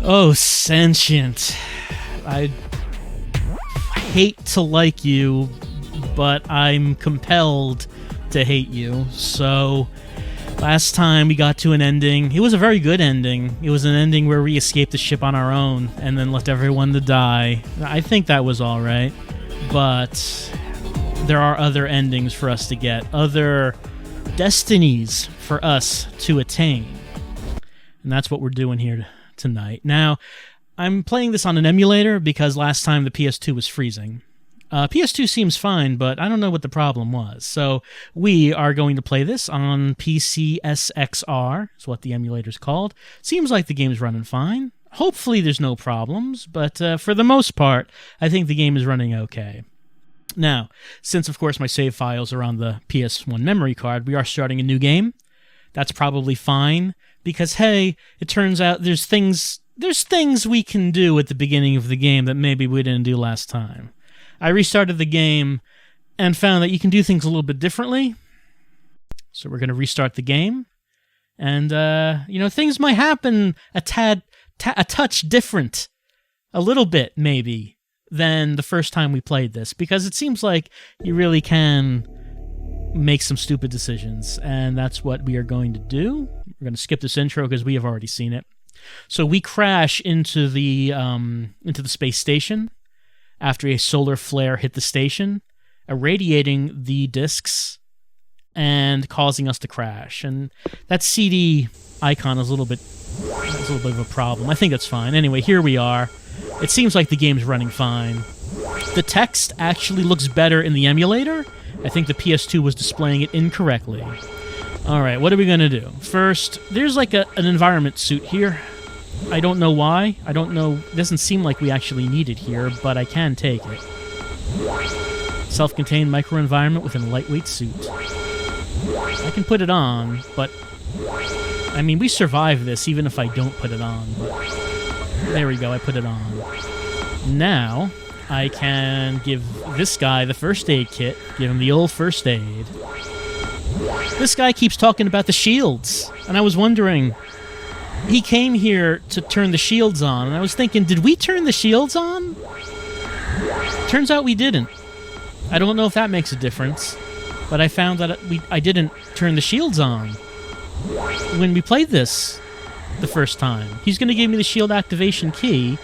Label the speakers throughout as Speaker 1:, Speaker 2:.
Speaker 1: Oh, Sentient. I hate to like you, but I'm compelled to hate you. So, last time we got to an ending. It was a very good ending. It was an ending where we escaped the ship on our own and then left everyone to die. I think that was alright. But there are other endings for us to get. Other destinies for us to attain. And that's what we're doing here tonight. Now, I'm playing this on an emulator because last time the PS2 was freezing. PS2 seems fine, but I don't know what the problem was. So we are going to play this on PCSXR, is what the emulator's called. Seems like the game's running fine. Hopefully there's no problems, but for the most part, I think the game is running okay. Now, since of course my save files are on the PS1 memory card, we are starting a new game. That's probably fine, because hey, it turns out there's things we can do at the beginning of the game that maybe we didn't do last time. I restarted the game and found that you can do things a little bit differently. So we're going to restart the game. And, things might happen a touch different. A little bit, maybe, than the first time we played this. Because it seems like you really can make some stupid decisions. And that's what we are going to do. We're going to skip this intro because we have already seen it. So we crash into the space station after a solar flare hit the station, irradiating the disks and causing us to crash. And that CD icon is a little bit of a problem. I think that's fine. Anyway, here we are. It seems like the game's running fine. The text actually looks better in the emulator. I think the PS2 was displaying it incorrectly. Alright, what are we going to do? First, there's like an environment suit here. I don't know why. I don't know. It doesn't seem like we actually need it here, but I can take it. Self-contained microenvironment within a lightweight suit. I can put it on, but I mean, we survive this even if I don't put it on. But there we go, I put it on. Now, I can give this guy the first aid kit, give him the old first aid. This guy keeps talking about the shields, and I was wondering, he came here to turn the shields on, and I was thinking, did we turn the shields on? Turns out we didn't. I don't know if that makes a difference, but I found that I didn't turn the shields on when we played this the first time. He's going to give me the shield activation key.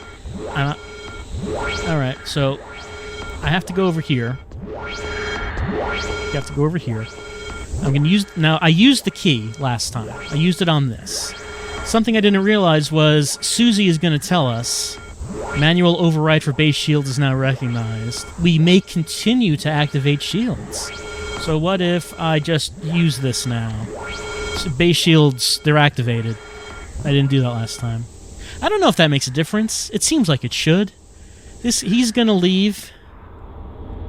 Speaker 1: Alright, so I have to go over here. You have to go over here. I'm going to use... Now, I used the key last time. I used it on this. Something I didn't realize was Susie is going to tell us manual override for base shields is now recognized. We may continue to activate shields. So what if I just use this now? So base shields, they're activated. I didn't do that last time. I don't know if that makes a difference. It seems like it should. He's going to leave.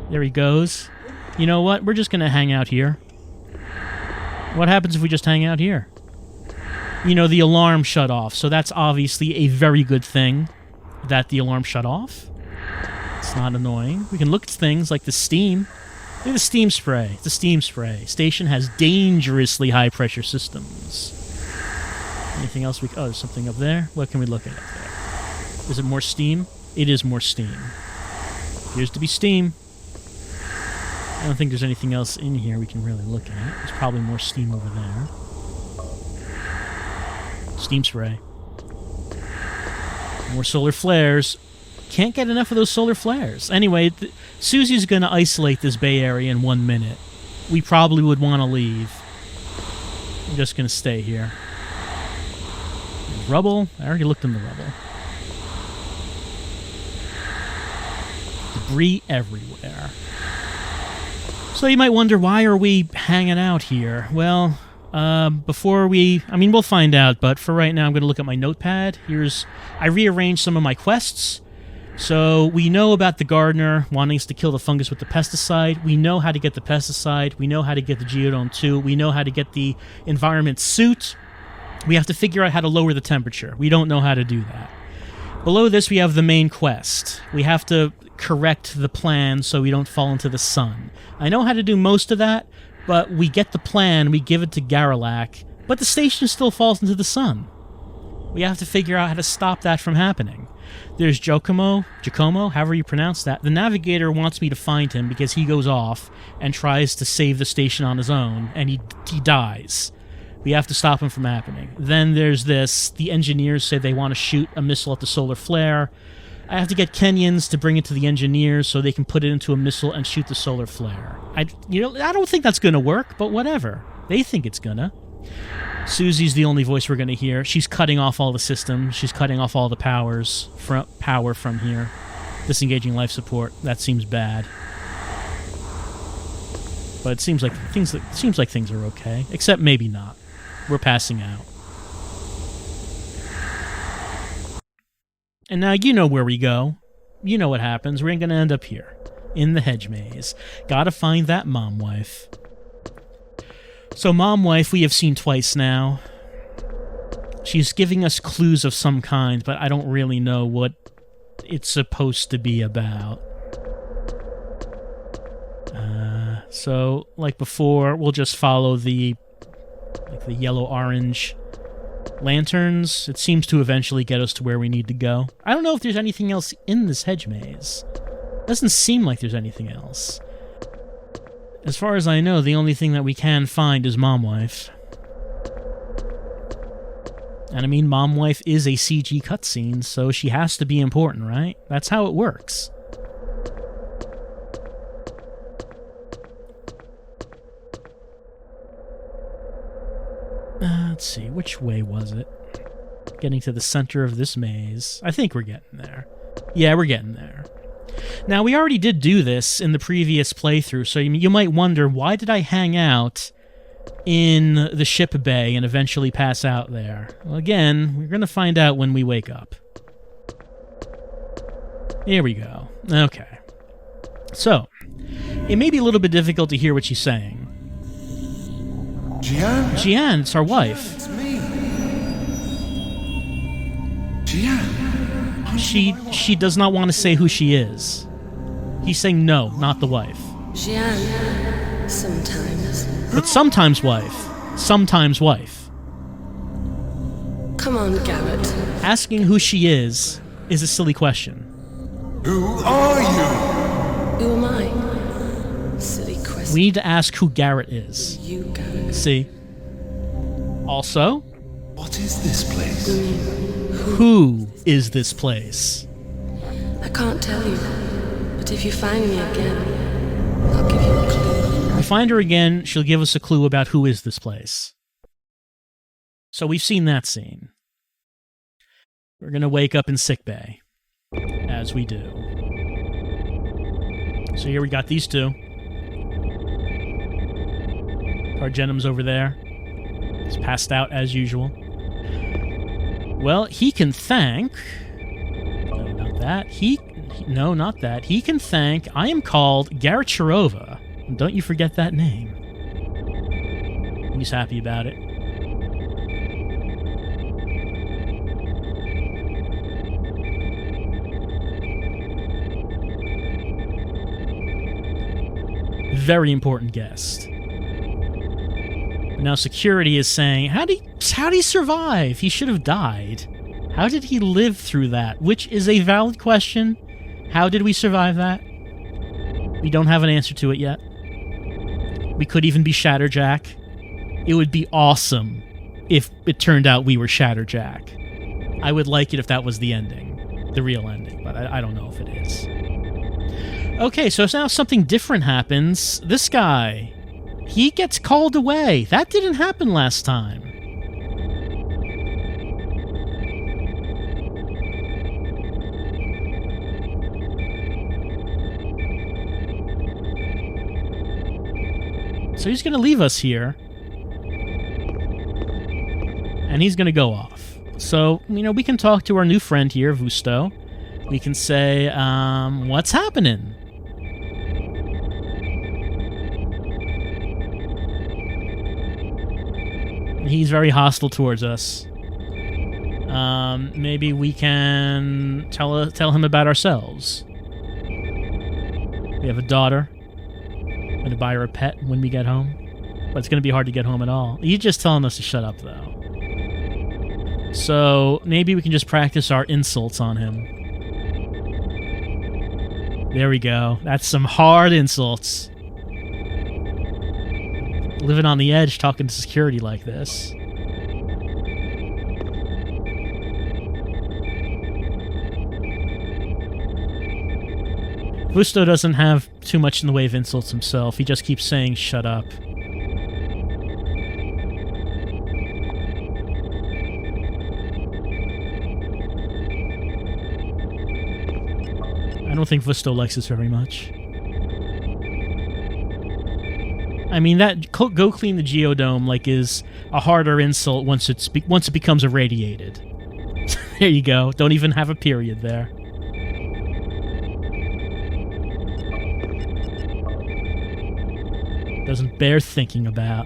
Speaker 1: There he goes. You know what? We're just going to hang out here. What happens if we just hang out here? You know, the alarm shut off, so that's obviously a very good thing that the alarm shut off. It's not annoying. We can look at things like the steam. Look at the steam spray. It's a steam spray. Station has dangerously high-pressure systems. Anything else? Oh, there's something up there. What can we look at up there? Is it more steam? It is more steam. Appears to be steam. I don't think there's anything else in here we can really look at. There's probably more steam over there. Steam spray. More solar flares. Can't get enough of those solar flares. Anyway, Susie's going to isolate this Bay Area in 1 minute. We probably would want to leave. I'm just going to stay here. There's rubble. I already looked in the rubble. Debris everywhere. So you might wonder, why are we hanging out here? Well, we'll find out, but for right now I'm going to look at my notepad. I rearranged some of my quests. So we know about the gardener wanting us to kill the fungus with the pesticide. We know how to get the pesticide. We know how to get the geodome 2. We know how to get the environment suit. We have to figure out how to lower the temperature. We don't know how to do that. Below this, we have the main quest. We have to correct the plan so we don't fall into the sun. I know how to do most of that, but we get the plan, we give it to Garrelak, but the station still falls into the sun. We have to figure out how to stop that from happening. There's Giacomo, however you pronounce that. The navigator wants me to find him because he goes off and tries to save the station on his own, and he dies. We have to stop him from happening. Then there's this. The engineers say they want to shoot a missile at the solar flare. I have to get Kenyans to bring it to the engineers so they can put it into a missile and shoot the solar flare. I don't think that's going to work, but whatever. They think it's gonna. Susie's the only voice we're going to hear. She's cutting off all the systems. She's cutting off all the power from here. Disengaging life support. That seems bad. But it seems like things are okay, except maybe not. We're passing out. And now you know where we go. You know what happens. We're going to end up here. In the hedge maze. Gotta find that mom wife. So mom wife we have seen twice now. She's giving us clues of some kind, but I don't really know what it's supposed to be about. So, like before, we'll just follow the yellow-orange lanterns. It seems to eventually get us to where we need to go. I don't know if there's anything else in this hedge maze. Doesn't seem like there's anything else. As far as I know, the only thing that we can find is Mom Wife. And I mean, Mom Wife is a CG cutscene, so she has to be important, right? That's how it works. Let's see, which way was it? Getting to the center of this maze. I think we're getting there. Yeah, we're getting there. Now, we already did do this in the previous playthrough, so you might wonder, why did I hang out in the ship bay and eventually pass out there? Well, again, we're going to find out when we wake up. Here we go. Okay. So, it may be a little bit difficult to hear what she's saying. Jian, it's our wife.
Speaker 2: It's me. Jian.
Speaker 1: She does not want to say who she is. He's saying no, not the wife.
Speaker 3: Jian, sometimes.
Speaker 1: But sometimes wife. Sometimes wife.
Speaker 3: Come on, Garrett.
Speaker 1: Asking who she is a silly question.
Speaker 2: Who are you?
Speaker 3: Who am I? Silly question.
Speaker 1: We need to ask who Garrett is.
Speaker 3: You, Garrett.
Speaker 1: See? Also,
Speaker 2: What is this place?
Speaker 1: who is this place?
Speaker 3: I can't tell you, but if you find me again, I'll give you a clue.
Speaker 1: If we find her again, she'll give us a clue about who is this place. So we've seen that scene. We're going to wake up in sickbay, as we do. So here we got these two. Argenum's over there. He's passed out as usual. Well, he can thank... No, not that. No, not that. He can thank... I am called Garrett Shirova. And don't you forget that name. He's happy about it. Very important guest. Now security is saying, how did he survive? He should have died. How did he live through that? Which is a valid question. How did we survive that? We don't have an answer to it yet. We could even be Shatterjack. It would be awesome if it turned out we were Shatterjack. I would like it if that was the ending. The real ending, but I don't know if it is. Okay, so now something different happens. This guy, he gets called away. That didn't happen last time. So he's going to leave us here. And he's going to go off. So, we can talk to our new friend here, Vusto. We can say, what's happening? He's very hostile towards us. Maybe we can tell him about ourselves. We have a daughter. I'm going to buy her a pet when we get home. But it's going to be hard to get home at all. He's just telling us to shut up, though. So maybe we can just practice our insults on him. There we go. That's some hard insults. Living on the edge, talking to security like this. Vusto doesn't have too much in the way of insults himself. He just keeps saying, shut up. I don't think Vusto likes this very much. I mean, that go clean the Geodome like is a harder insult once it becomes irradiated. There you go. Don't even have a period there. Doesn't bear thinking about.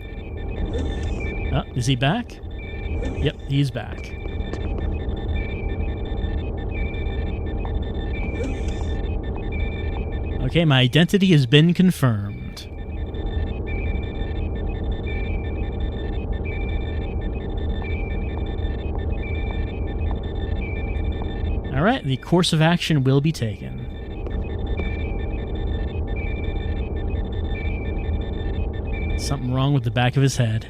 Speaker 1: Oh, is he back? Yep, he's back. Okay, my identity has been confirmed. Alright, the course of action will be taken. Something wrong with the back of his head.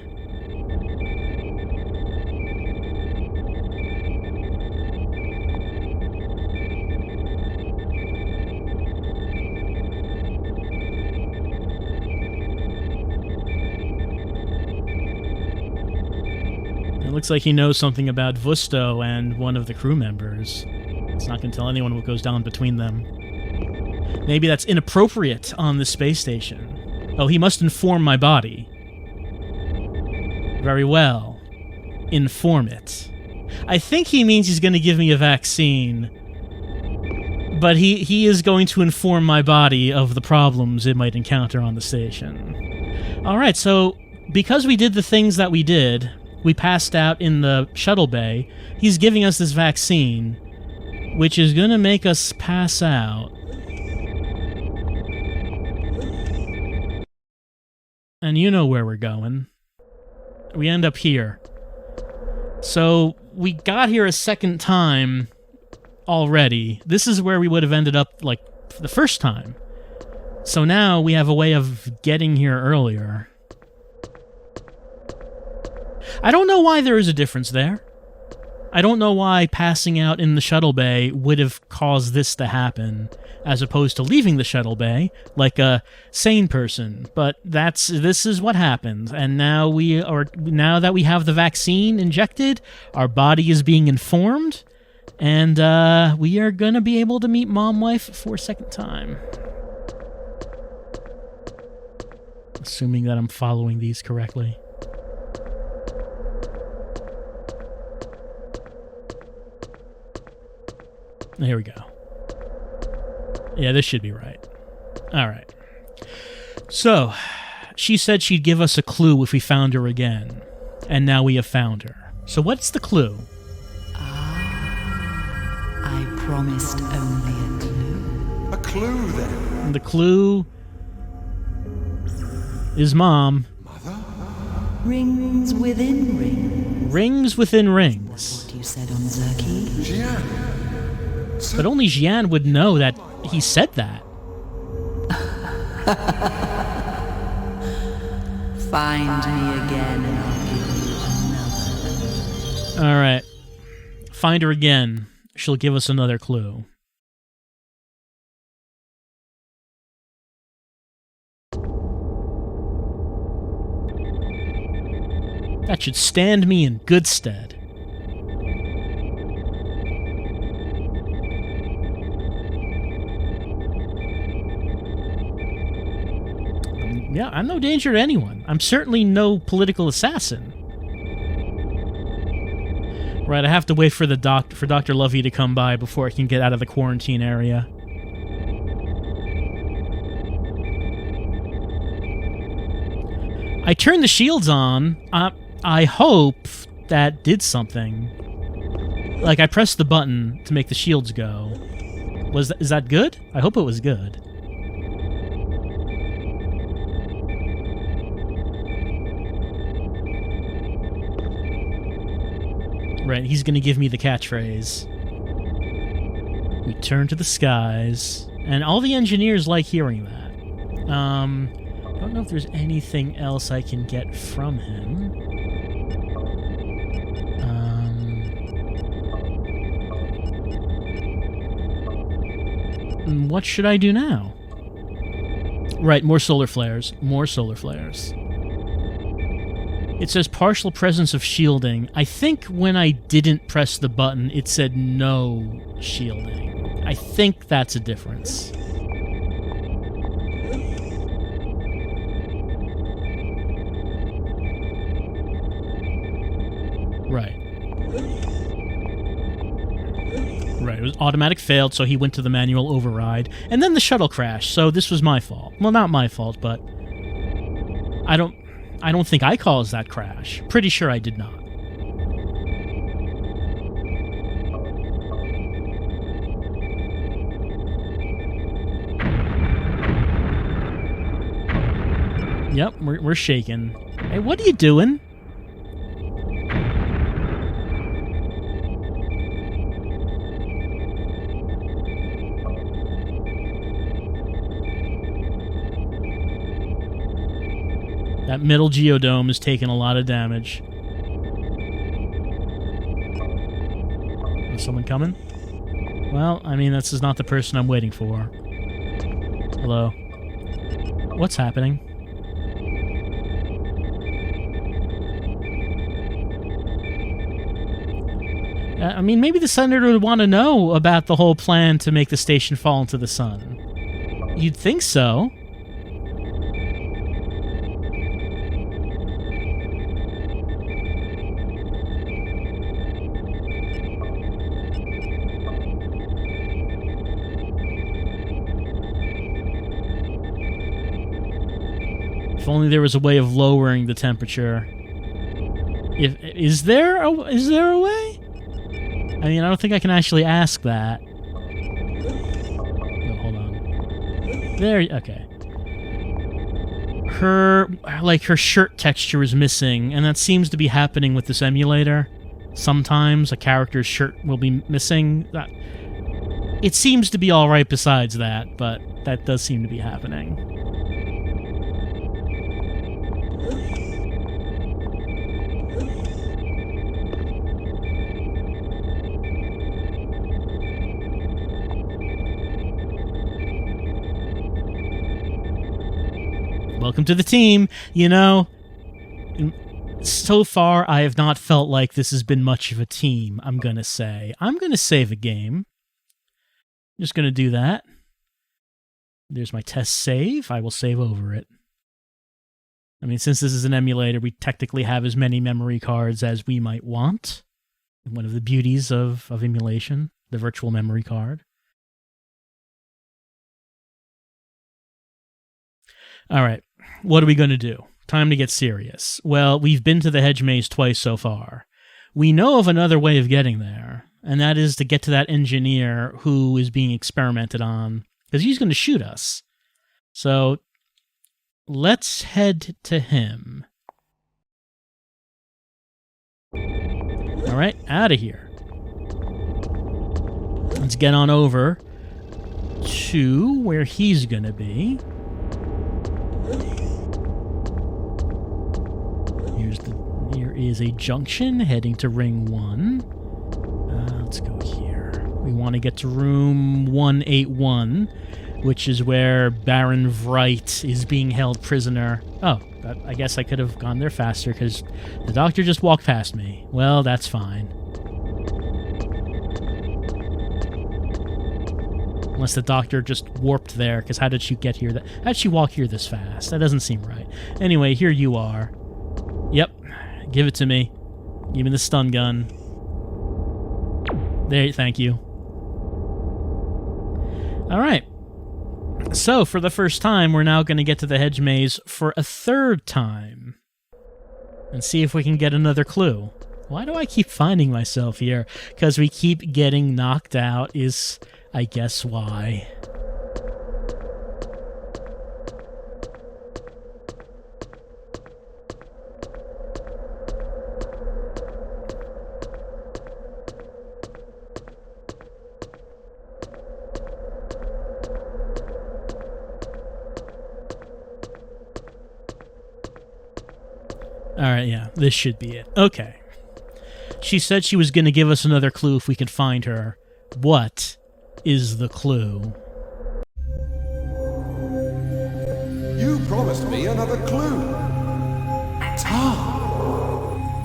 Speaker 1: It looks like he knows something about Vusto and one of the crew members. It's not going to tell anyone what goes down between them. Maybe that's inappropriate on the space station. Oh, he must inform my body. Very well. Inform it. I think he means he's going to give me a vaccine. But he is going to inform my body of the problems it might encounter on the station. Alright, so because we did the things that we did, we passed out in the shuttle bay, he's giving us this vaccine, which is going to make us pass out. And you know where we're going. We end up here. So, we got here a second time already. This is where we would have ended up, like, the first time. So now we have a way of getting here earlier. I don't know why there is a difference there. I don't know why passing out in the shuttle bay would have caused this to happen, as opposed to leaving the shuttle bay like a sane person. But this is what happens, and now that we have the vaccine injected, our body is being informed, and we are gonna be able to meet Mom Wife for a second time. Assuming that I'm following these correctly. Here we go. Yeah, this should be right. Alright. So, she said she'd give us a clue if we found her again. And now we have found her. So what's the clue?
Speaker 4: I promised only a clue.
Speaker 2: A clue, then.
Speaker 1: And the clue is Mom.
Speaker 2: Mother?
Speaker 4: Rings within rings.
Speaker 1: Rings within rings.
Speaker 4: What you said on Zerky?
Speaker 2: Jian.
Speaker 1: But only Jian would know that he said that.
Speaker 4: Find me again and I'll give you another.
Speaker 1: Alright. Find her again. She'll give us another clue. That should stand me in good stead. Yeah, I'm no danger to anyone. I'm certainly no political assassin. Right, I have to wait for Dr. Lovey to come by before I can get out of the quarantine area. I turned the shields on. I hope that did something. Like, I pressed the button to make the shields go. Is that good? I hope it was good. Right, he's gonna give me the catchphrase. We turn to the skies. And all the engineers like hearing that. I don't know if there's anything else I can get from him. What should I do now? Right, more solar flares. More solar flares. It says partial presence of shielding. I think when I didn't press the button, it said no shielding. I think that's a difference. Right. Right, it was automatic failed, so he went to the manual override. And then the shuttle crashed, so this was my fault. Well, not my fault, but I don't think I caused that crash. Pretty sure I did not. Yep, we're shaking. Hey, what are you doing? That middle geodome is taking a lot of damage. Is someone coming? Well, I mean, this is not the person I'm waiting for. Hello. What's happening? I mean, maybe the senator would want to know about the whole plan to make the station fall into the sun. You'd think so. If only there was a way of lowering the temperature. Is there a way? I mean, I don't think I can actually ask that. Oh, hold on. There, okay. Her shirt texture is missing, and that seems to be happening with this emulator. Sometimes a character's shirt will be missing. It seems to be alright besides that, but that does seem to be happening. Welcome to the team. You know, so far I have not felt like this has been much of a team, I'm going to say. I'm going to save a game. I'm just going to do that. There's my test save. I will save over it. I mean, since this is an emulator, we technically have as many memory cards as we might want. One of the beauties of emulation, the virtual memory card. All right, what are we going to do? Time to get serious. Well, we've been to the hedge maze twice so far. We know of another way of getting there, and that is to get to that engineer who is being experimented on, because he's going to shoot us. So, let's head to him. All right, out of here. Let's get on over to where he's going to be. Here is a junction heading to ring 1. Let's go here. We want to get to room 181, which is where Baron Vright is being held prisoner. Oh, I guess I could have gone there faster because the doctor just walked past me. Well, that's fine. Unless the doctor just warped there, because how did she get here? How did she walk here this fast? That doesn't seem right. Anyway, here you are. Yep. Give it to me. Give me the stun gun. There, thank you. Alright. So, for the first time, we're now going to get to the hedge maze for a third time. And see if we can get another clue. Why do I keep finding myself here? Because we keep getting knocked out is, I guess, why. Alright, yeah, this should be it. Okay. She said she was going to give us another clue if we could find her. What is the clue?
Speaker 2: You promised me another clue.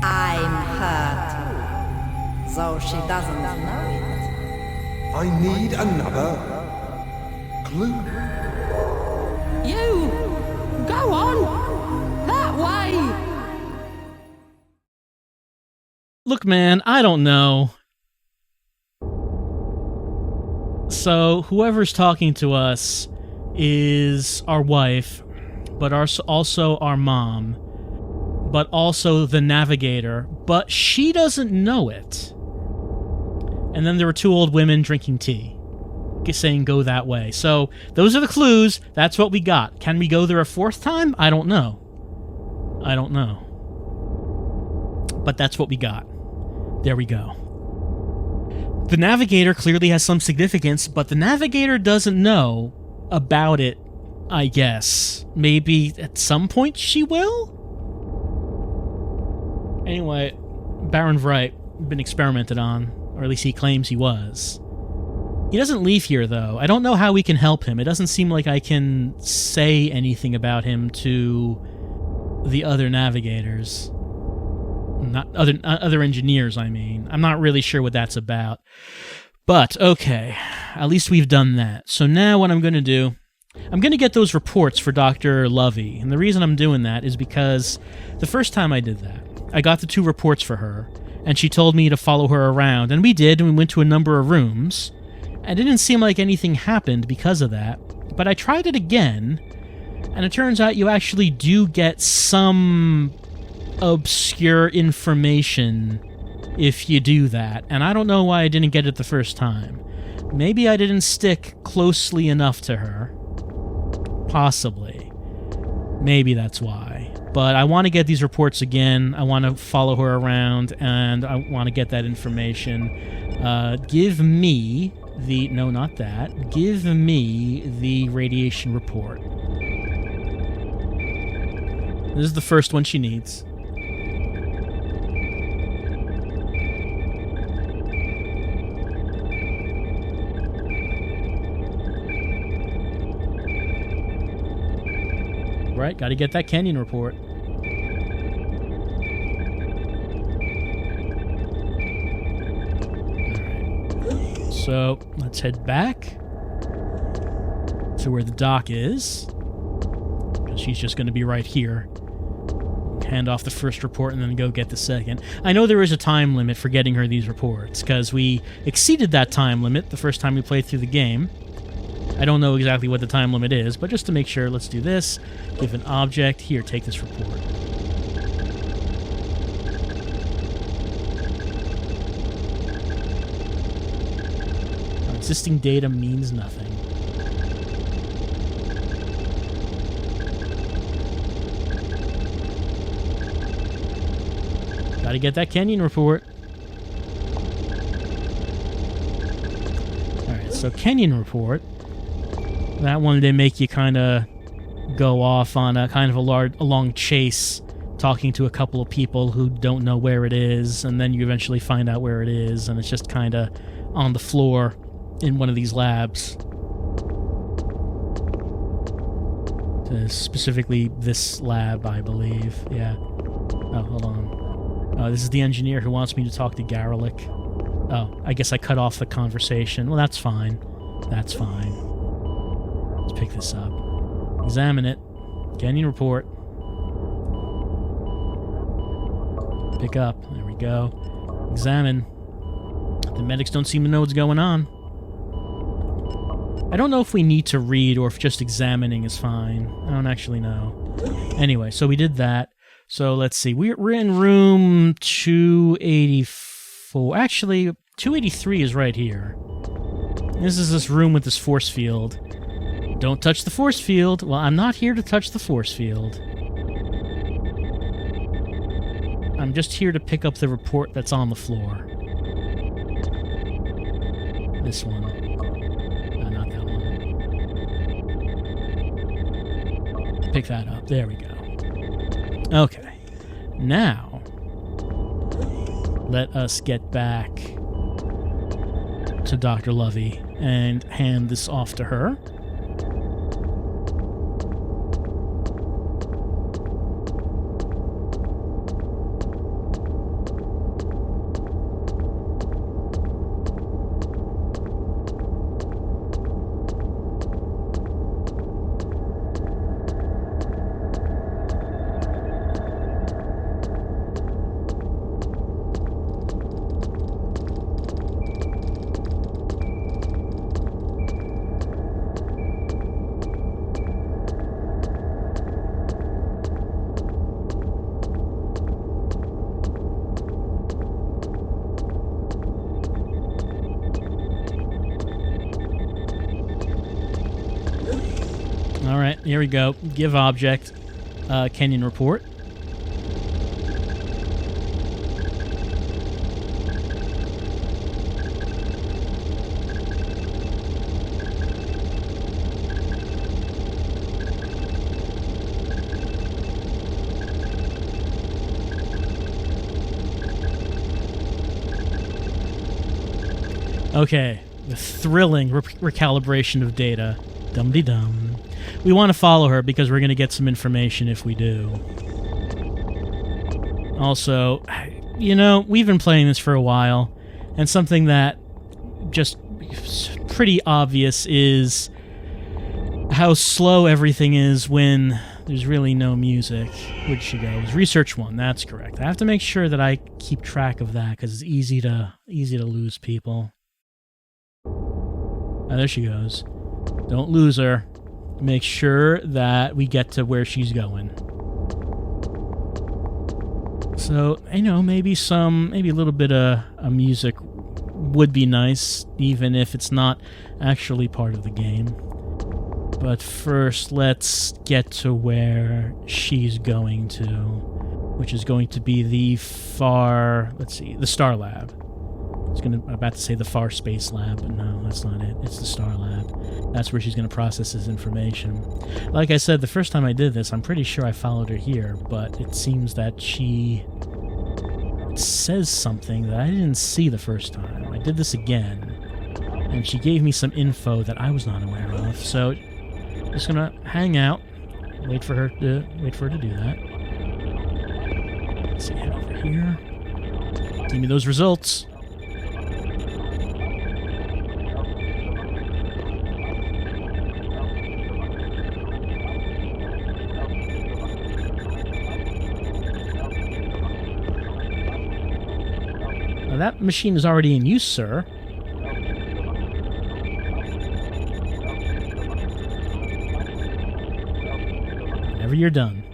Speaker 5: I'm hurt, though she doesn't know it.
Speaker 2: I need another clue.
Speaker 3: You! Go on! That way!
Speaker 1: Look, man, I don't know. So, whoever's talking to us is our wife, but also our mom, but also the navigator, but she doesn't know it. And then there were two old women drinking tea, saying go that way. So, those are the clues. That's what we got. Can we go there a fourth time? I don't know. But that's what we got. There we go. The navigator clearly has some significance, but the navigator doesn't know about it, I guess. Maybe at some point she will? Anyway, Baron Wright been experimented on, or at least he claims he was. He doesn't leave here, though. I don't know how we can help him. It doesn't seem like I can say anything about him to the other navigators. Not other engineers, I mean. I'm not really sure what that's about. But, okay. At least we've done that. So now what I'm going to do, I'm going to get those reports for Dr. Lovey. And the reason I'm doing that is because the first time I did that, I got the 2 reports for her, and she told me to follow her around. And we did, and we went to a number of rooms. And it didn't seem like anything happened because of that. But I tried it again, and it turns out you actually do get some obscure information if you do that, and I don't know why I didn't get it the first time. Maybe I didn't stick closely enough to her. Possibly. Maybe that's why. But I want to get these reports again. I want to follow her around, and I want to get that information. Give me the... No, not that. Give me the radiation report. This is the first one she needs. Right, gotta get that canyon report. Alright. So, let's head back to where the dock is. Because she's just gonna be right here. Hand off the first report and then go get the second. I know there is a time limit for getting her these reports, because we exceeded that time limit the first time we played through the game. I don't know exactly what the time limit is, but just to make sure, let's do this. Give an object. Here, take this report. Existing data means nothing. Gotta get that canyon report. Alright, so canyon report. That one, they make you kind of go off on a kind of a long chase, talking to a couple of people who don't know where it is, and then you eventually find out where it is, and it's just kind of on the floor in one of these labs. Specifically this lab, I believe. Yeah. Oh, hold on. This is the engineer who wants me to talk to Garlic. Oh, I guess I cut off the conversation. Well, that's fine. That's fine. Let's pick this up. Examine it. Canyon report. Pick up. There we go. Examine. The medics don't seem to know what's going on. I don't know if we need to read or if just examining is fine. I don't actually know. Anyway, so we did that. So let's see. We're in room 284. Actually, 283 is right here. This is this room with this force field. Don't touch the force field. Well, I'm not here to touch the force field. I'm just here to pick up the report that's on the floor. This one. Not that one. Pick that up. There we go. Okay. Now, let us get back to Dr. Lovey and hand this off to her. All right, here we go. Give object. Kenyon report. Okay, the thrilling recalibration of data. Dum-de-dum. We want to follow her because we're going to get some information if we do. Also, you know, we've been playing this for a while, and something that just pretty obvious is how slow everything is when there's really no music. Where'd she go? It was research 1, that's correct. I have to make sure that I keep track of that because it's easy to lose people. Oh, there she goes. Don't lose her. Make sure that we get to where she's going. So, you know, maybe a little bit of music would be nice, even if it's not actually part of the game. But first, let's get to where she's going to, which is going to be the the Star Lab. I'm about to say the Far Space Lab, but no, that's not it. It's the Star Lab. That's where she's going to process this information. Like I said, the first time I did this, I'm pretty sure I followed her here, but it seems that she says something that I didn't see the first time. I did this again, and she gave me some info that I was not aware of. So, just going to hang out, wait for her to do that. Let's see, head over here. Give me those results. That machine is already in use, sir. Whenever you're done.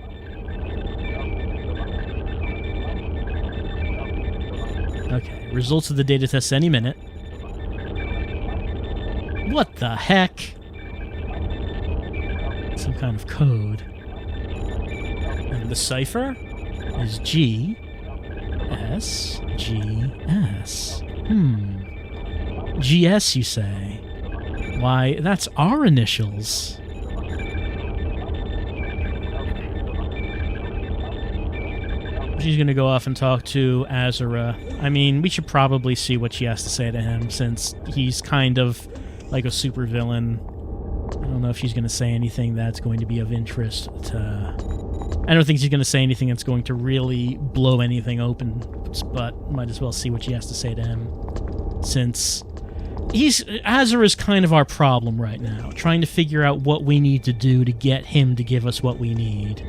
Speaker 1: Okay, results of the data test any minute. What the heck? Some kind of code. And the cipher is G. S, G, S. GS, you say? Why, that's our initials. She's gonna go off and talk to Azura. I mean, we should probably see what she has to say to him, since he's kind of like a supervillain. I don't know if she's gonna say anything that's going to be of interest to... I don't think she's going to say anything that's going to really blow anything open, but might as well see what she has to say to him, since Azura is kind of our problem right now, trying to figure out what we need to do to get him to give us what we need.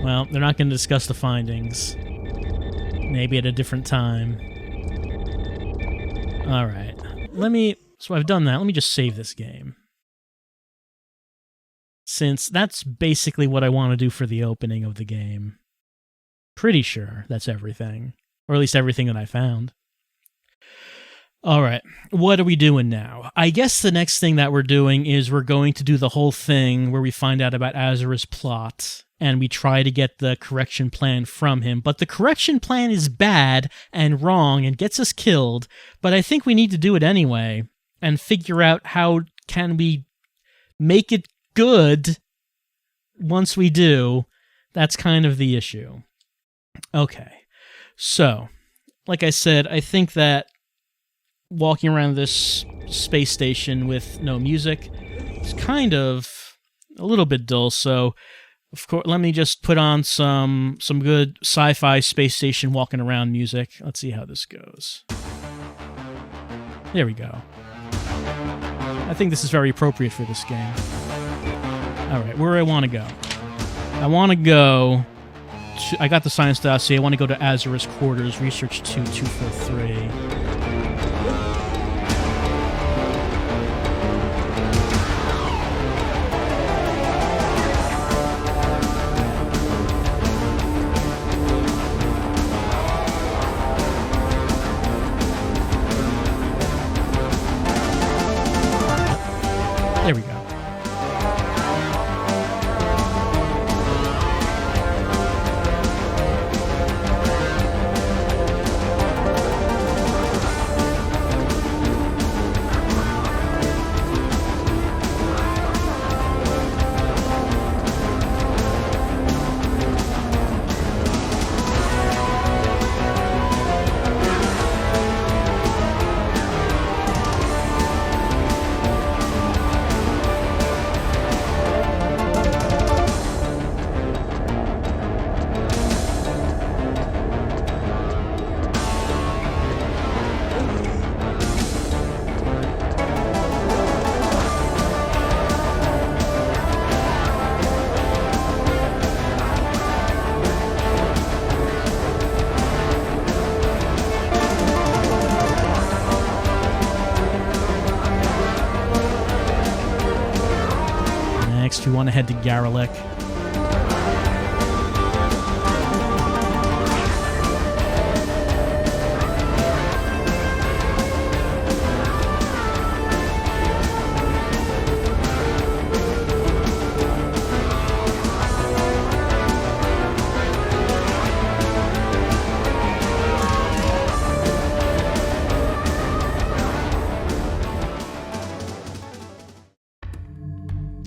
Speaker 1: Well, they're not going to discuss the findings. Maybe at a different time. Alright. So I've done that. Let me just save this game. Since that's basically what I want to do for the opening of the game. Pretty sure that's everything. Or at least everything that I found. Alright, what are we doing now? I guess the next thing that we're doing is we're going to do the whole thing where we find out about Azura's plot, and we try to get the correction plan from him. But the correction plan is bad and wrong and gets us killed, but I think we need to do it anyway, and figure out how can we make it good once we do? That's kind of the issue. Okay. So, like I said, I think that walking around this space station with no music is kind of a little bit dull, so of course, let me just put on some good sci-fi space station walking around music. Let's see how this goes. There we go. I think this is very appropriate for this game. Alright, where do I want to go? I want to go... I got the science dossier. I want to go to Azarus Quarters, Research 2243. There we go. Next, we want to head to Garelic.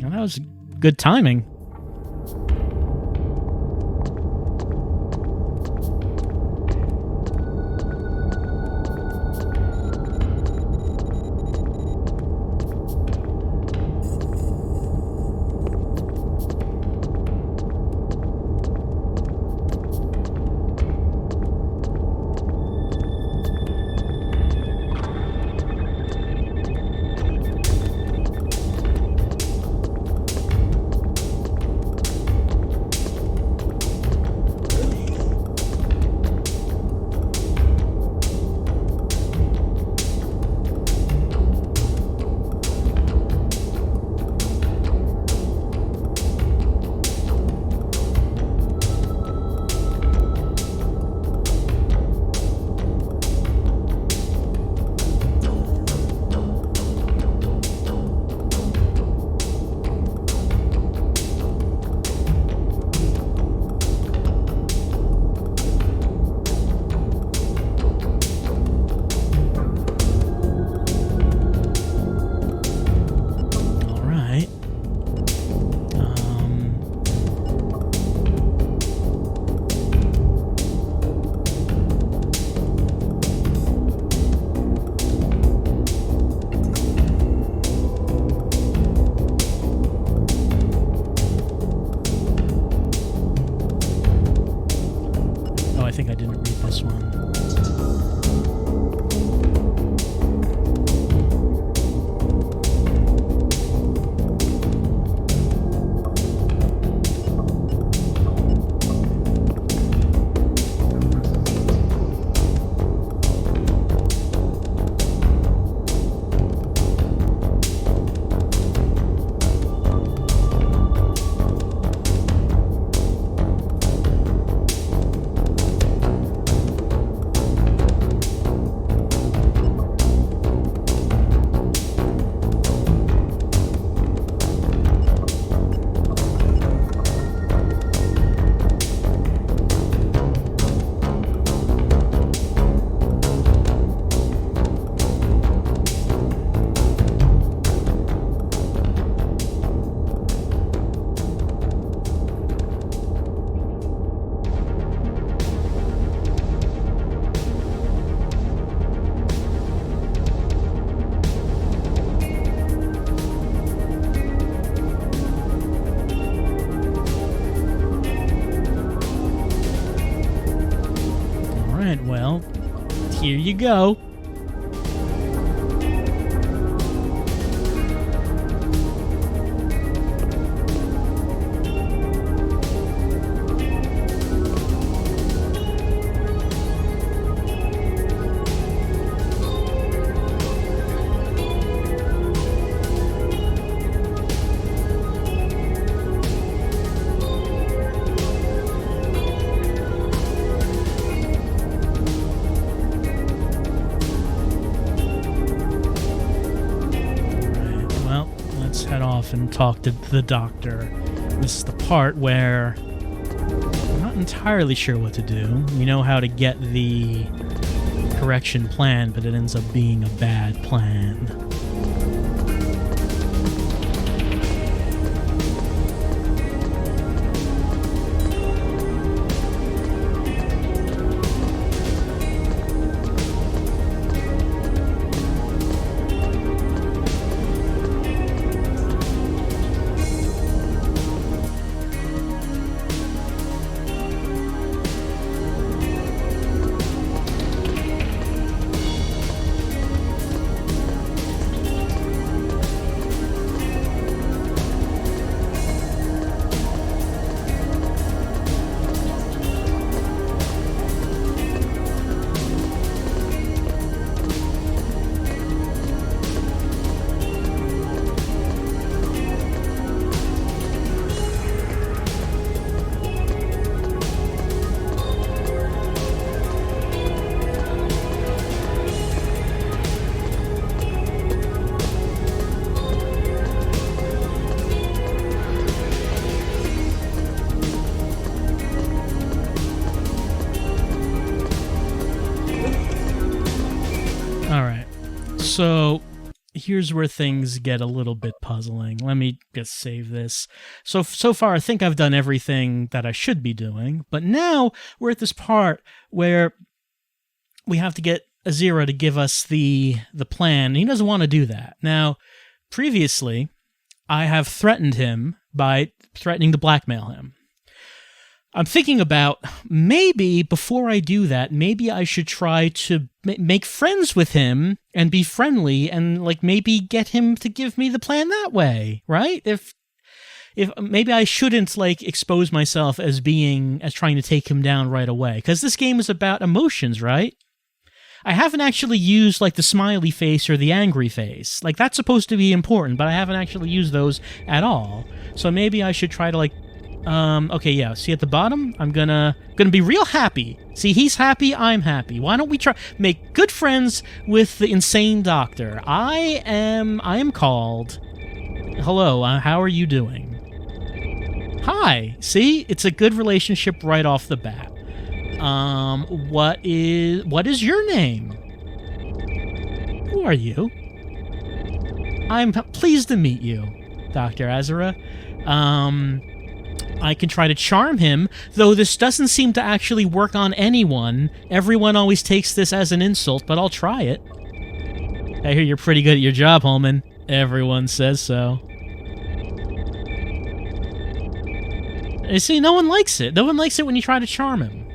Speaker 1: Well, that was good timing. Here you go. And talk to the doctor. This is the part where I'm not entirely sure what to do. We know how to get the correction plan, but it ends up being a bad plan. So here's where things get a little bit puzzling. Let me just save this. So far, I think I've done everything that I should be doing, but now we're at this part where we have to get Azira to give us the plan. He doesn't want to do that. Now, previously, I have threatened him by threatening to blackmail him. I'm thinking about maybe before I do that, maybe I should try to make friends with him and be friendly and like maybe get him to give me the plan that way, right? If maybe I shouldn't like expose myself as trying to take him down right away, because this game is about emotions, right? I haven't actually used like the smiley face or the angry face. Like that's supposed to be important, but I haven't actually used those at all. So maybe I should try to like okay, yeah, see at the bottom? I'm gonna be real happy. See, he's happy, I'm happy. Why don't we try make good friends with the insane doctor? I am called. Hello, how are you doing? Hi. See? It's a good relationship right off the bat. What is your name? Who are you? I'm pleased to meet you, Dr. Azira. I can try to charm him, though this doesn't seem to actually work on anyone. Everyone always takes this as an insult, but I'll try it. I hear you're pretty good at your job, Holman. Everyone says so. You see, no one likes it. No one likes it when you try to charm him.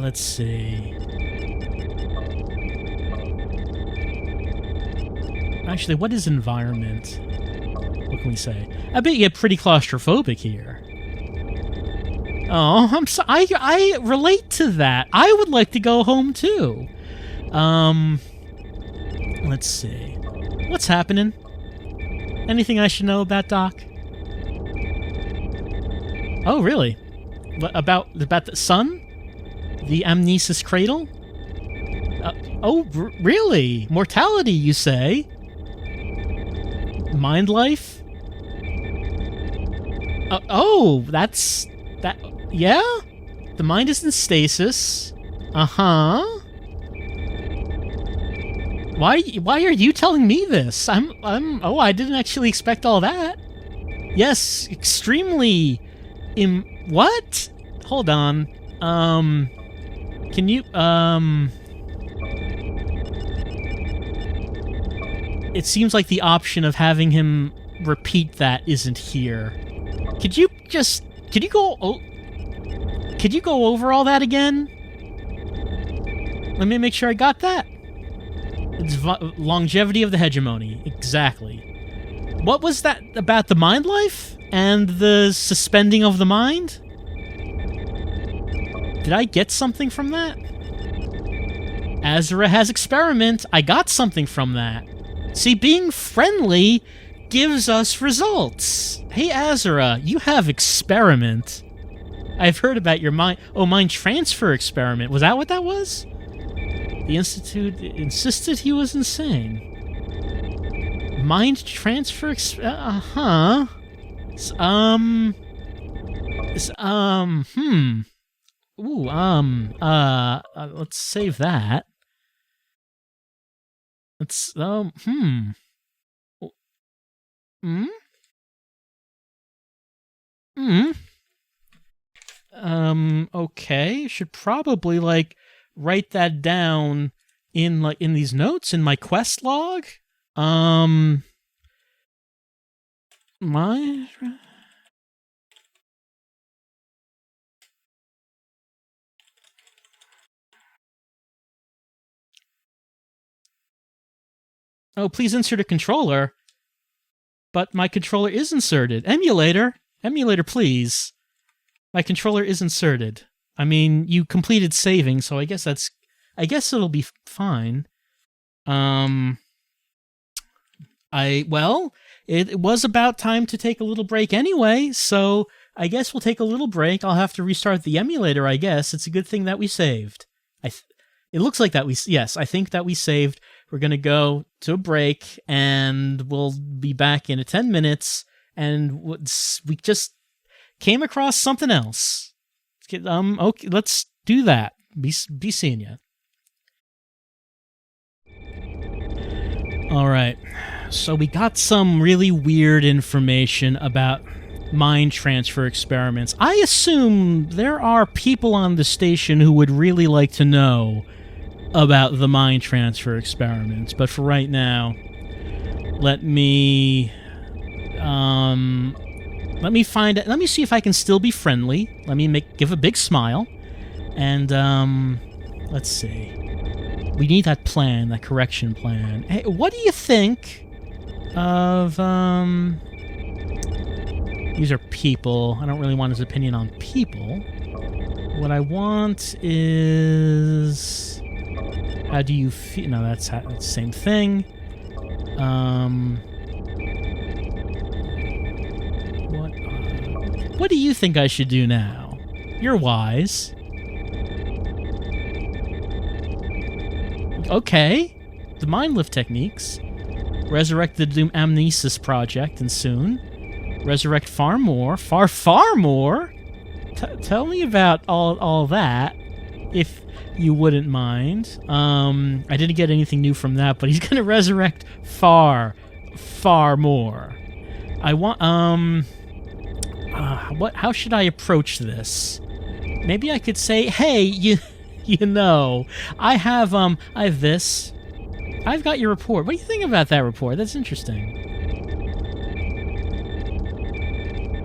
Speaker 1: Let's see. Actually, what is environment? What can we say? I bet you get pretty claustrophobic here. Oh, I'm so I relate to that. I would like to go home too. Let's see. What's happening? Anything I should know about Doc? Oh, really? What, about the sun? The amnesis cradle? Really? Mortality, you say? Mind life? That's... that... yeah? The mind is in stasis. Uh-huh. Why are you telling me this? Oh, I didn't actually expect all that. Yes, extremely... what? Hold on. Can you, it seems like the option of having him repeat that isn't here. Could you could you go over all that again? Let me make sure I got that. It's longevity of the hegemony. Exactly. What was that about the mind life? And the suspending of the mind? Did I get something from that? Azura has experiment. I got something from that. See, being friendly gives us results. Hey, Azura, you have experiment. I've heard about your mind transfer experiment. Was that what that was? The Institute insisted he was insane. Mind transfer let's save that. Let's, okay. Should probably, like, write that down in, like, in these notes in my quest log. Oh, please insert a controller. But my controller is inserted. Emulator, please. My controller is inserted. I mean, you completed saving, so I guess it'll be fine. It was about time to take a little break anyway, so I guess we'll take a little break. I'll have to restart the emulator, I guess. It's a good thing that we saved. It looks like that yes, I think that we saved. We're going to go to a break, and we'll be back in 10 minutes, and we just came across something else. Okay, let's do that. Be seeing ya. All right, so we got some really weird information about mind transfer experiments. I assume there are people on the station who would really like to know about the mind transfer experiments, but for right now, let me find it. Let me see if I can still be friendly. Let me give a big smile, and let's see. We need that plan, that correction plan. Hey, what do you think of these are people. I don't really want his opinion on people. What I want is, how do you feel? No, that's the same thing. What do you think I should do now? You're wise. Okay. The mind lift techniques. Resurrect the Doom Amnesis Project, and soon. Resurrect far more. Far more? Tell me about all that, if you wouldn't mind. I didn't get anything new from that, but he's gonna resurrect far more. I want, how should I approach this? Maybe I could say, hey, you know, I have this. I've got your report. What do you think about that report? That's interesting.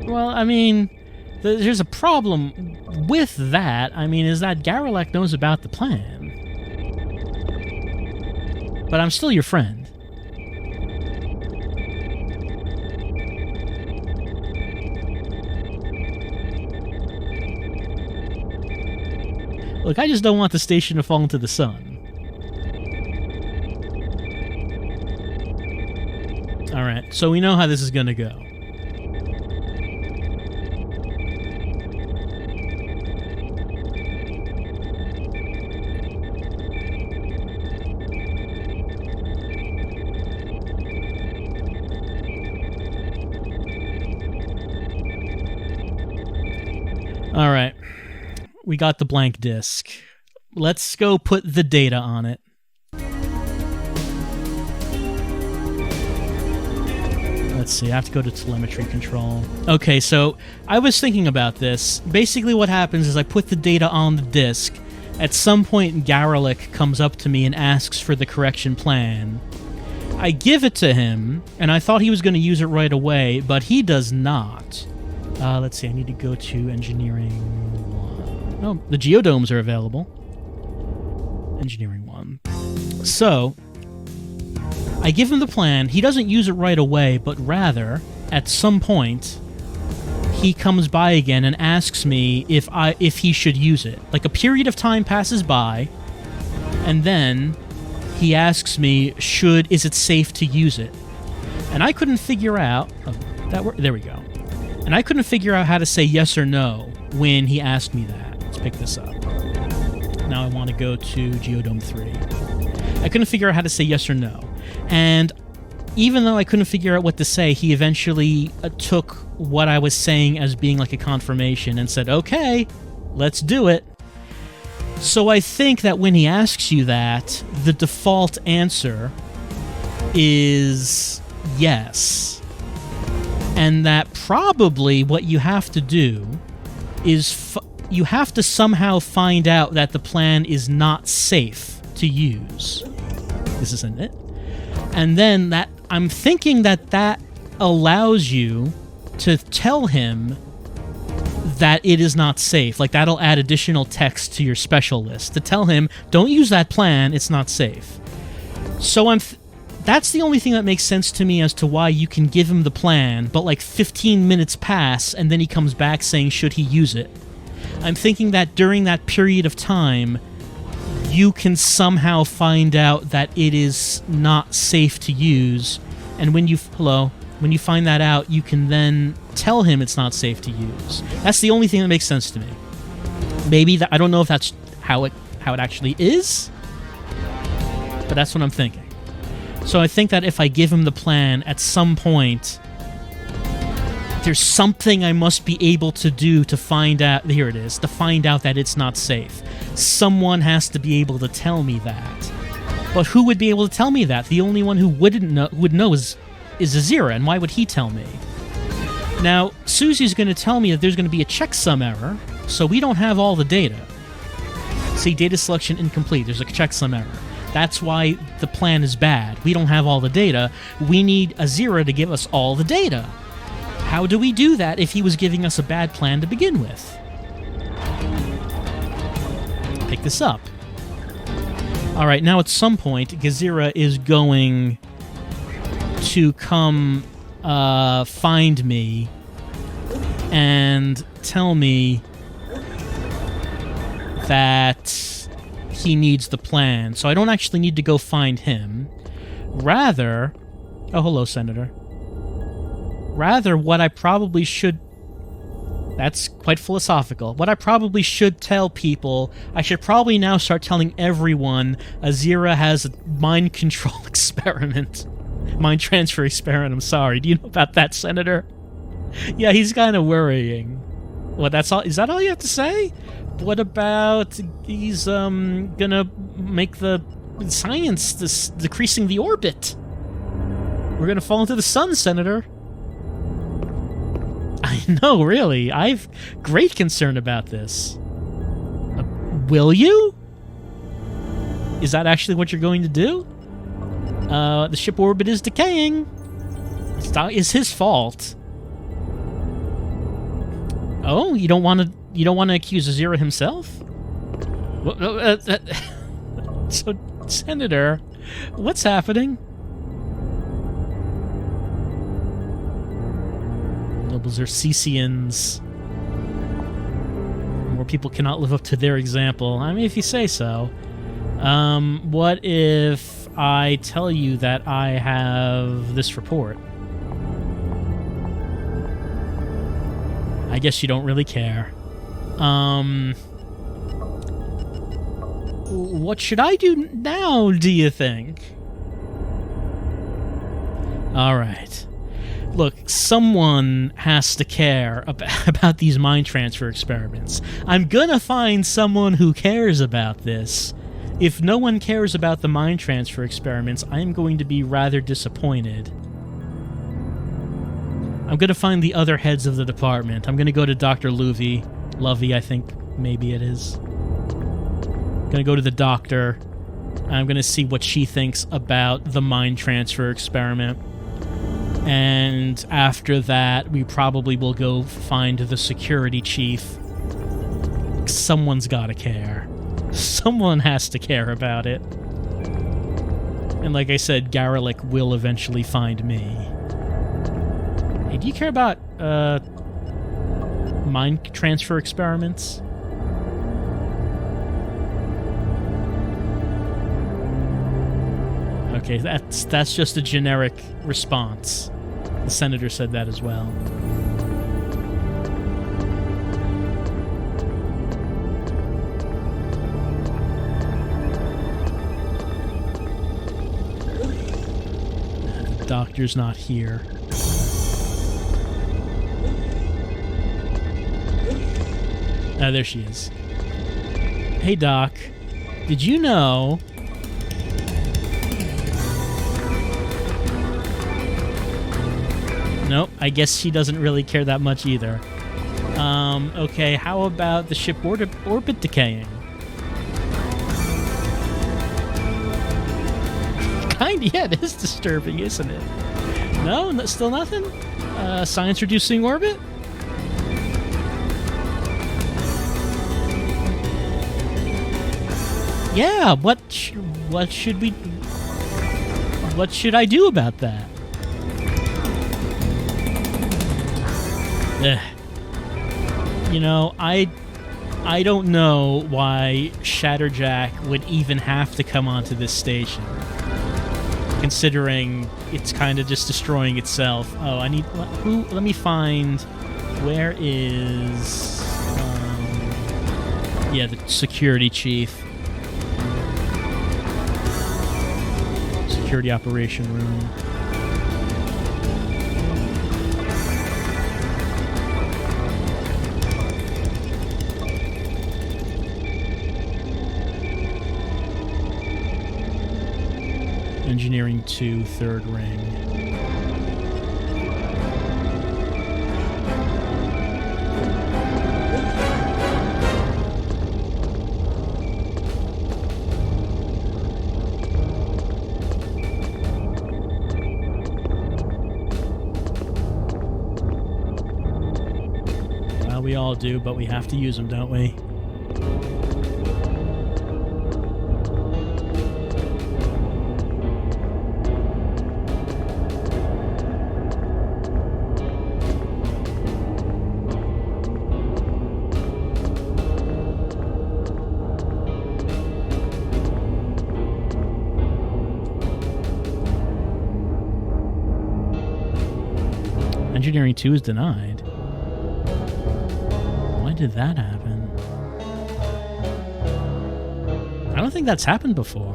Speaker 1: Well, I mean, there's a problem with that. I mean, is that Garrelek knows about the plan. But I'm still your friend. Look, I just don't want the station to fall into the sun. Alright, so we know how this is gonna go. Alright. We got the blank disk. Let's go put the data on it. Let's see, I have to go to telemetry control. Okay, so I was thinking about this. Basically what happens is I put the data on the disk. At some point, Garrelek comes up to me and asks for the correction plan. I give it to him, and I thought he was going to use it right away, but he does not. Let's see, I need to go to engineering 1. Oh, the geodomes are available. Engineering 1. So, I give him the plan. He doesn't use it right away, but rather, at some point, he comes by again and asks me if he should use it. Like, a period of time passes by, and then he asks me, is it safe to use it? And I couldn't figure out... there we go. And I couldn't figure out how to say yes or no when he asked me that. Let's pick this up. Now I want to go to Geodome 3. I couldn't figure out how to say yes or no. And even though I couldn't figure out what to say, he eventually took what I was saying as being like a confirmation and said, okay, let's do it. So I think that when he asks you that, the default answer is yes. And that probably what you have to do is you have to somehow find out that the plan is not safe to use. This isn't it. And then I'm thinking that allows you to tell him that it is not safe. Like, that'll add additional text to your special list to tell him, don't use that plan, it's not safe. So that's the only thing that makes sense to me as to why you can give him the plan, but like 15 minutes pass, and then he comes back saying, should he use it? I'm thinking that during that period of time, you can somehow find out that it is not safe to use, and when you find that out, you can then tell him it's not safe to use. That's the only thing that makes sense to me. Maybe I don't know if that's how it actually is, but that's what I'm thinking. So I think that if I give him the plan at some point, there's something I must be able to do to find out... Here it is. To find out that it's not safe. Someone has to be able to tell me that. But who would be able to tell me that? The only one who would know is Azira, and why would he tell me? Now, Susie's going to tell me that there's going to be a checksum error, so we don't have all the data. See, data selection incomplete. There's a checksum error. That's why the plan is bad. We don't have all the data. We need Azira to give us all the data. How do we do that if he was giving us a bad plan to begin with? Pick this up. Alright, now at some point, Azira is going to come find me and tell me that he needs the plan. So I don't actually need to go find him. Rather... Oh, hello, Senator. Rather, what I probably should... That's quite philosophical. What I probably should tell people, I should probably now start telling everyone Azira has a mind control experiment. Mind transfer experiment, I'm sorry. Do you know about that, Senator? Yeah, he's kind of worrying. What, that's all? Is that all you have to say? What about he's gonna make the science decreasing the orbit? We're gonna fall into the sun, Senator. I know, really. I've great concern about this. Will you? Is that actually what you're going to do? The ship orbit is decaying. It's his fault. Oh, you don't want to accuse Azira himself? So, Senator, what's happening? Nobles are Cesians. More people cannot live up to their example. I mean, if you say so. What if I tell you that I have this report? I guess you don't really care. What should I do now, do you think? Alright. Look, someone has to care about these mind transfer experiments. I'm gonna find someone who cares about this. If no one cares about the mind transfer experiments, I'm going to be rather disappointed. I'm gonna find the other heads of the department. I'm gonna go to Dr. Lovey, I think maybe it is. I'm gonna go to the doctor. I'm gonna see what she thinks about the mind transfer experiment. And after that, we probably will go find the security chief someone's gotta care. Someone has to care about it. And like I said, Garelic will eventually find me. Hey, do you care about, mind transfer experiments? Okay, that's just a generic response. The senator said that as well. The doctor's not here. Ah, there she is. Hey, Doc. Did you know... Nope, I guess she doesn't really care that much either. Okay, how about the ship orbit decaying? Kinda, yeah, it is disturbing, isn't it? No, still nothing? Science reducing orbit? Yeah, what should I do about that? You know, I don't know why Shatterjack would even have to come onto this station, considering it's kind of just destroying itself. Oh, let me find, where is, yeah, the security chief. Security operation room. Engineering 2, third ring. Well, we all do, but we have to use them, don't we? Engineering 2 is denied. Why did that happen? I don't think that's happened before.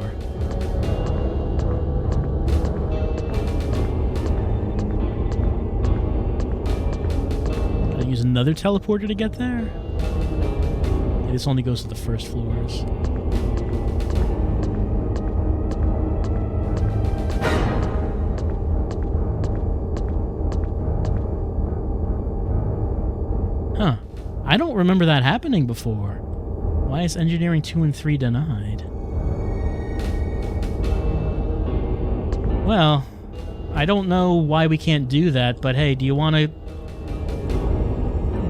Speaker 1: Can I use another teleporter to get there? Yeah, this only goes to the first floors. Huh. I don't remember that happening before. Why is Engineering 2 and 3 denied? Well, I don't know why we can't do that, but hey, do you want to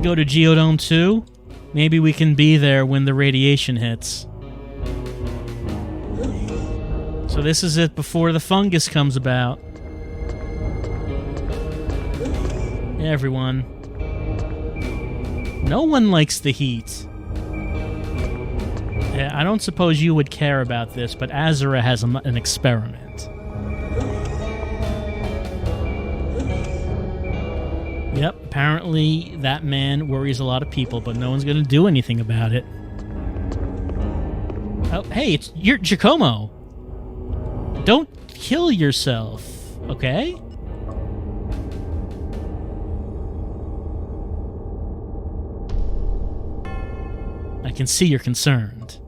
Speaker 1: go to Geodome 2? Maybe we can be there when the radiation hits. So this is it before the fungus comes about. Yeah, everyone. No one likes the heat. Yeah, I don't suppose you would care about this, but Azura has an experiment. Yep, apparently that man worries a lot of people, but no one's going to do anything about it. Oh, hey, you're Giacomo. Don't kill yourself, okay? I can see you're concerned.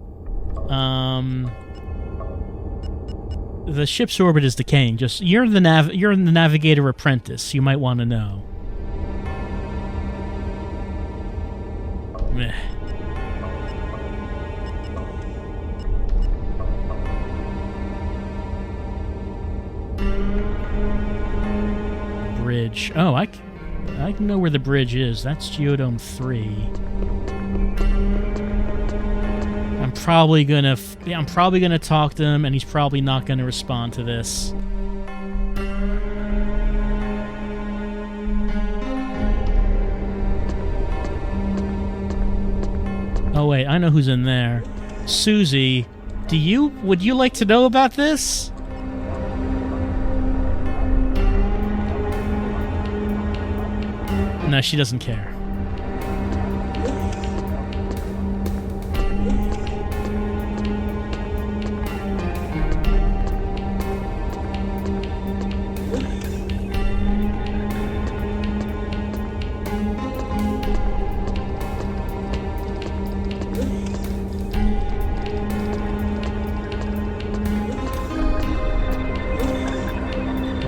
Speaker 1: The ship's orbit is decaying. Just you're the navigator apprentice. You might want to know. Meh. Bridge. Oh, I know where the bridge is. That's Geodome 3. probably gonna I'm probably gonna talk to him, and he's probably not gonna respond to this. Oh wait, I know who's in there. Susie, would you like to know about this? No, she doesn't care.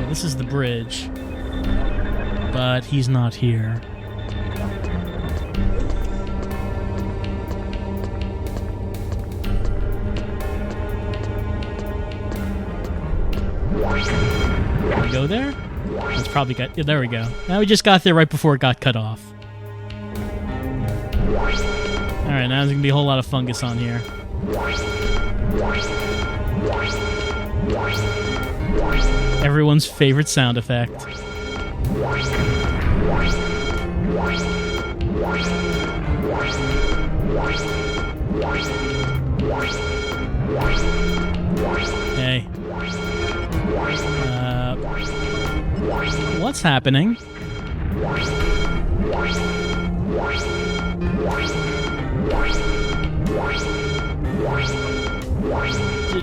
Speaker 1: This is the bridge, but he's not here. Can we go there? It's probably got. Yeah, there we go. Now we just got there right before it got cut off. All right, now there's gonna be a whole lot of fungus on here. Everyone's favorite sound effect. Hey. What's happening?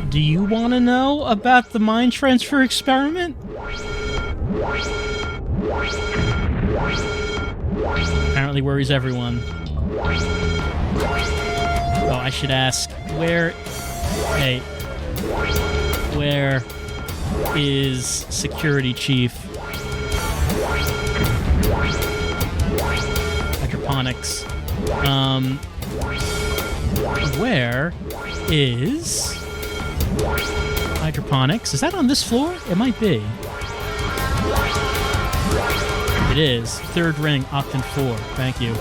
Speaker 1: Do you want to know about the mind transfer experiment? Apparently worries everyone. Oh, I should ask, where is Security Chief? Hydroponics. Where is Hydroponics? Is that on this floor? It might be. It is. Third ring, Octant 4. Thank you.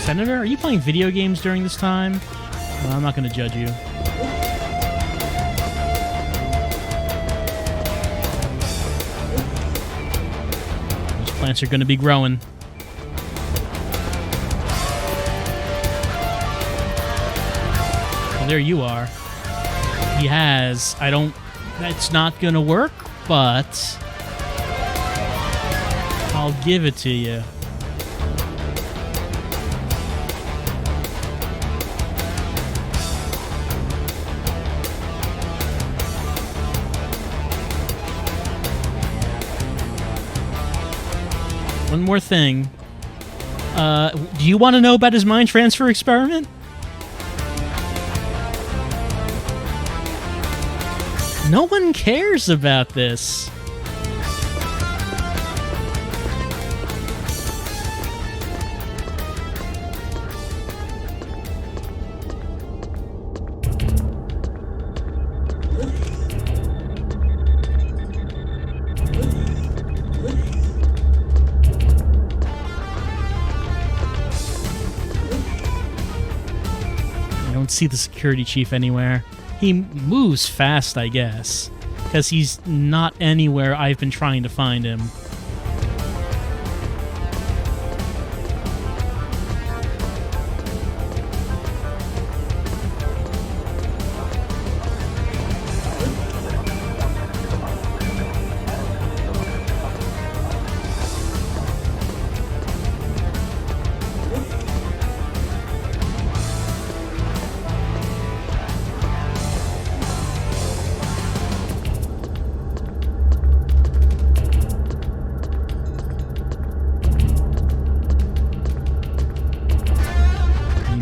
Speaker 1: Senator, are you playing video games during this time? Well, I'm not going to judge you. Those plants are going to be growing. Well, there you are. He has. That's not going to work, but I'll give it to you. One more thing. Do you want to know about his mind transfer experiment? No one cares about this. See the security chief anywhere. He moves fast, I guess, because he's not anywhere I've been trying to find him.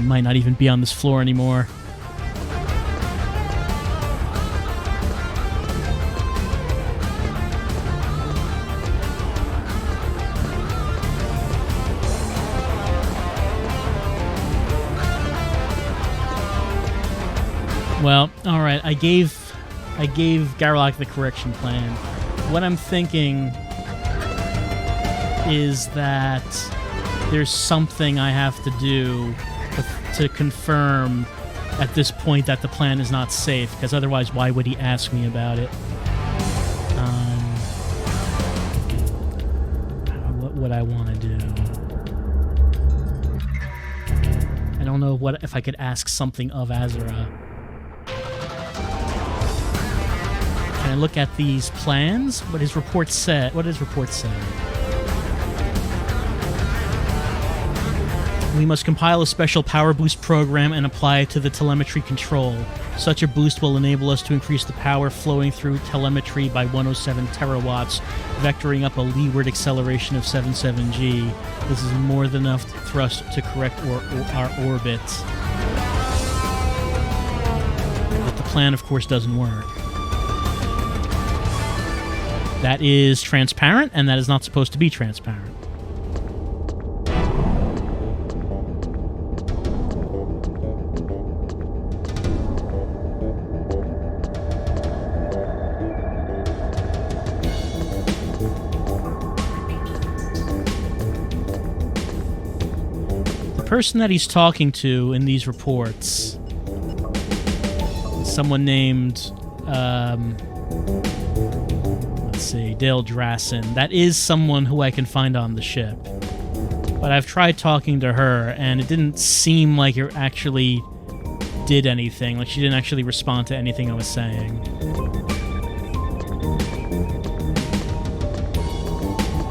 Speaker 1: might not even be on this floor anymore. Well, all right. I gave Garlock the correction plan. What I'm thinking is that there's something I have to do to confirm at this point that the plan is not safe, because otherwise why would he ask me about it? What would I want to do? I don't know if I could ask something of Azura. Can I look at these plans? What his report said? What does report say? We must compile a special power boost program and apply it to the telemetry control. Such a boost will enable us to increase the power flowing through telemetry by 107 terawatts, vectoring up a leeward acceleration of 77G. This is more than enough thrust to correct our orbit. But the plan, of course, doesn't work. That is transparent, and that is not supposed to be transparent. The person that he's talking to in these reports is someone named... Dale Drassen. That is someone who I can find on the ship. But I've tried talking to her, and it didn't seem like it actually did anything. Like, she didn't actually respond to anything I was saying.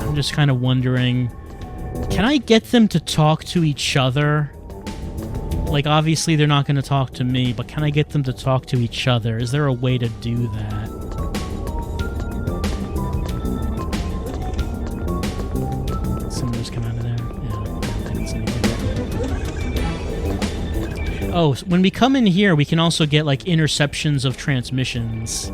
Speaker 1: I'm just kind of wondering, can I get them to talk to each other? Like, obviously they're not going to talk to me, but can I get them to talk to each other? Is there a way to do that? Oh, when we come in here, we can also get, like, interceptions of transmissions.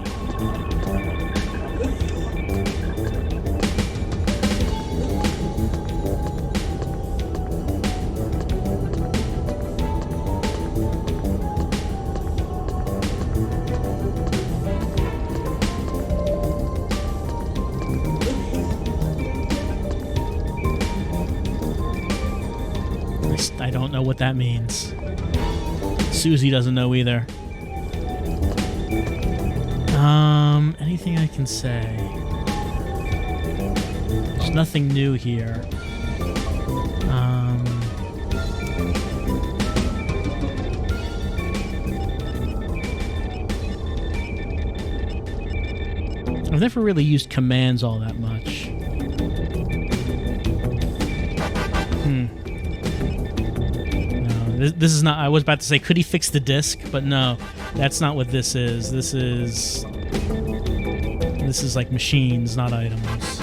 Speaker 1: I don't know what that means. Susie doesn't know either. Anything I can say? There's nothing new here. I've never really used commands all that much. This is not... I was about to say, could he fix the disc? But no, that's not what this is. This is like machines, not items.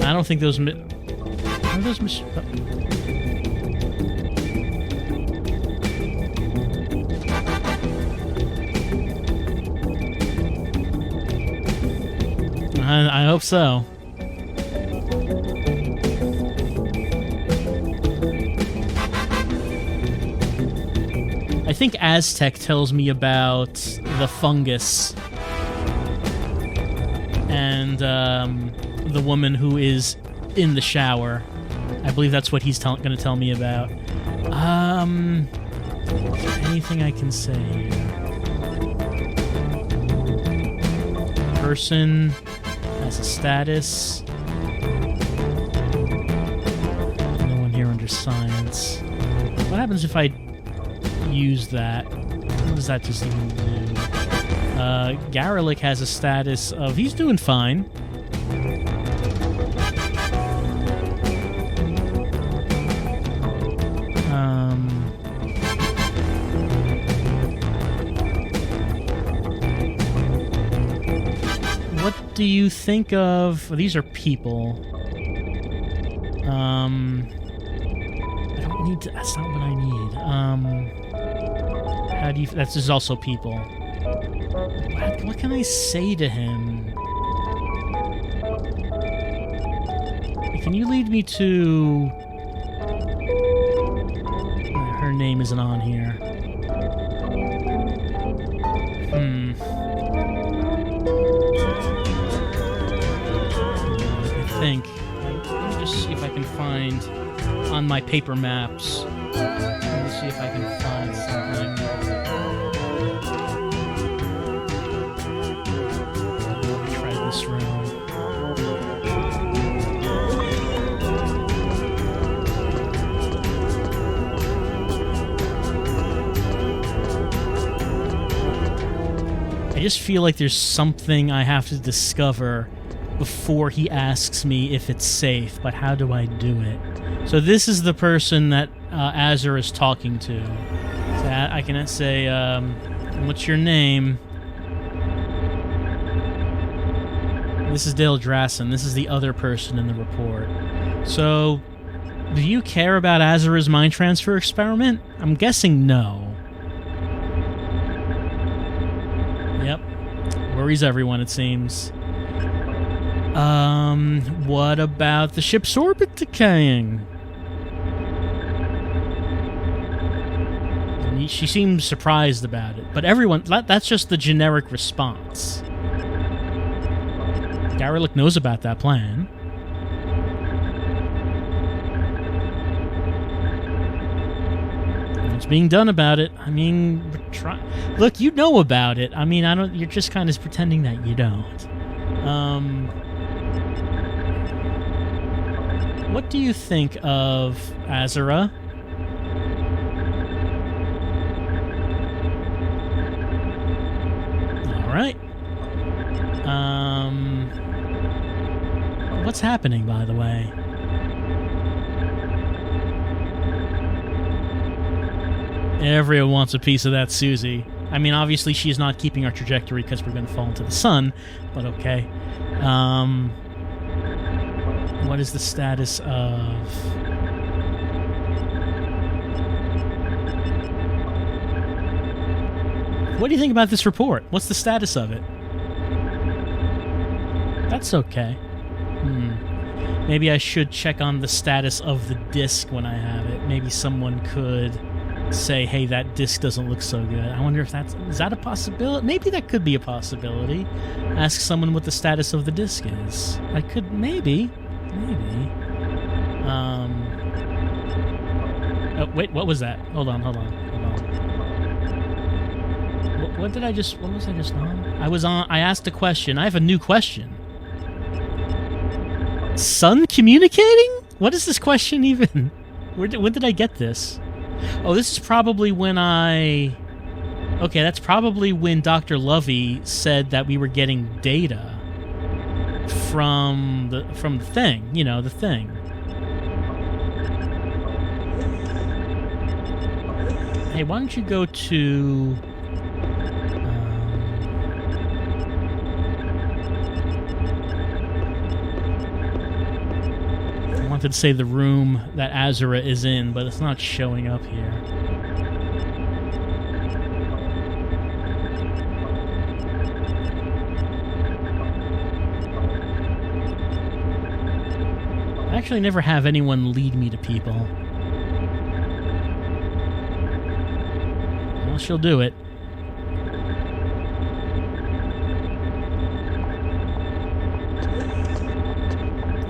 Speaker 1: I don't think those... Are those machines? I hope so. I think Aztec tells me about the fungus and the woman who is in the shower. I believe that's what he's going to tell me about. Anything I can say here? Person has a status. No one here under science. What happens if I use that? What does that just even do? Garlic has a status of he's doing fine. What do you think of... These are people. need to... That's not what I need. How do you... This is also people. What can I say to him? Can you lead me to... Her name isn't on here. I think. Let me just see if I can find on my paper maps. Let me see if I can find something. Let me try this room. I just feel like there's something I have to discover before he asks me if it's safe, but how do I do it? So this is the person that Azur is talking to. So I can say, what's your name? This is Dale Drassen. This is the other person in the report. So, do you care about Azur's mind transfer experiment? I'm guessing no. Yep. Worries everyone, it seems. What about the ship's orbit decaying? And she seems surprised about it, but everyone, that's just the generic response. Garelick knows about that plan. What's being done about it? I mean, look, you know about it. I mean, you're just kind of pretending that you don't. What do you think of Azura? All right. What's happening, by the way? Everyone wants a piece of that Susie. I mean, obviously she's not keeping our trajectory because we're going to fall into the sun, but okay. What is the status of... What do you think about this report? What's the status of it? That's okay. Maybe I should check on the status of the disc when I have it. Maybe someone could say, hey, that disc doesn't look so good. I wonder if is that a possibility? Maybe that could be a possibility. Ask someone what the status of the disc is. I could, maybe. Oh, wait, what was that? Hold on. What was I just on? I asked a question. I have a new question. Sun communicating? What is this question even? When did I get this? Oh, this is probably when Okay, that's probably when Dr. Lovey said that we were getting data from the thing, the thing. Hey, why don't you go to... I wanted to say the room that Azura is in, but it's not showing up here. I actually never have anyone lead me to people. Well, she'll do it.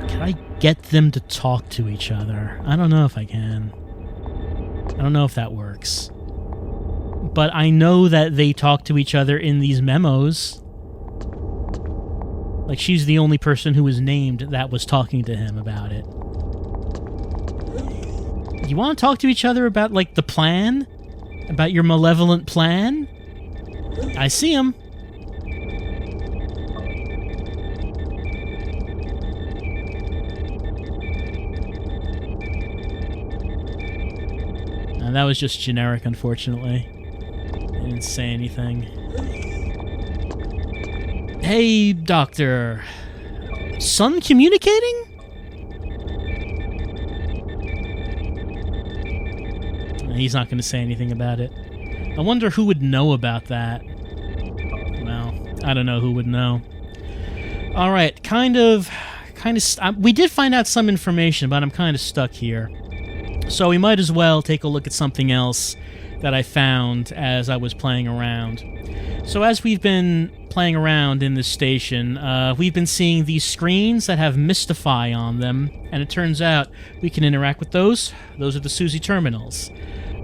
Speaker 1: Can I get them to talk to each other? I don't know if I can. I don't know if that works. But I know that they talk to each other in these memos. Like, she's the only person who was named that was talking to him about it. You want to talk to each other about, like, the plan? About your malevolent plan? I see him. And that was just generic, unfortunately. I didn't say anything. Hey, Doctor. Sun communicating? he's not going to say anything about it. I wonder who would know about that. Well, I don't know who would know. All right, we did find out some information, but I'm kind of stuck here. So we might as well take a look at something else that I found as I was playing around. So as we've been playing around in this station, we've been seeing these screens that have Mystify on them, and it turns out we can interact with those. Those are the Susie terminals.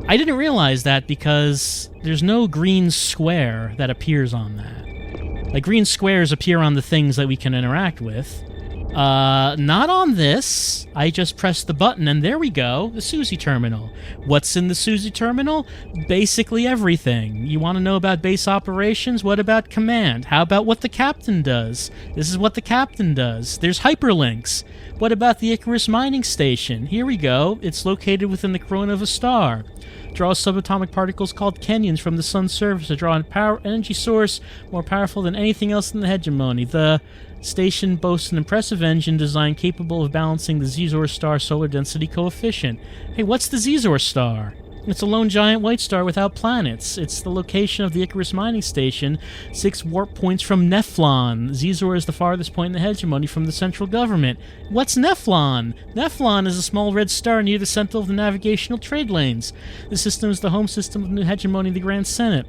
Speaker 1: I didn't realize that because there's no green square that appears on that. Like, green squares appear on the things that we can interact with. Not on this. I just pressed the button and there we go, the Susie terminal. What's in the Susie terminal? Basically everything. You want to know about base operations? What about command? How about what the captain does? This is what the captain does. There's hyperlinks. What about the Icarus mining station? Here we go. It's located within the corona of a star. Draws subatomic particles called kenyons from the sun's surface to draw a energy source more powerful than anything else in the hegemony. The station boasts an impressive engine design capable of balancing the Zizor star solar density coefficient. Hey, what's the Zizor star? It's a lone giant white star without planets. It's the location of the Icarus mining station, 6 warp points from Nephlon. Zizor is the farthest point in the hegemony from the central government. What's Nephlon? Nephlon is a small red star near the center of the navigational trade lanes. The system is the home system of the new hegemony of the Grand Senate.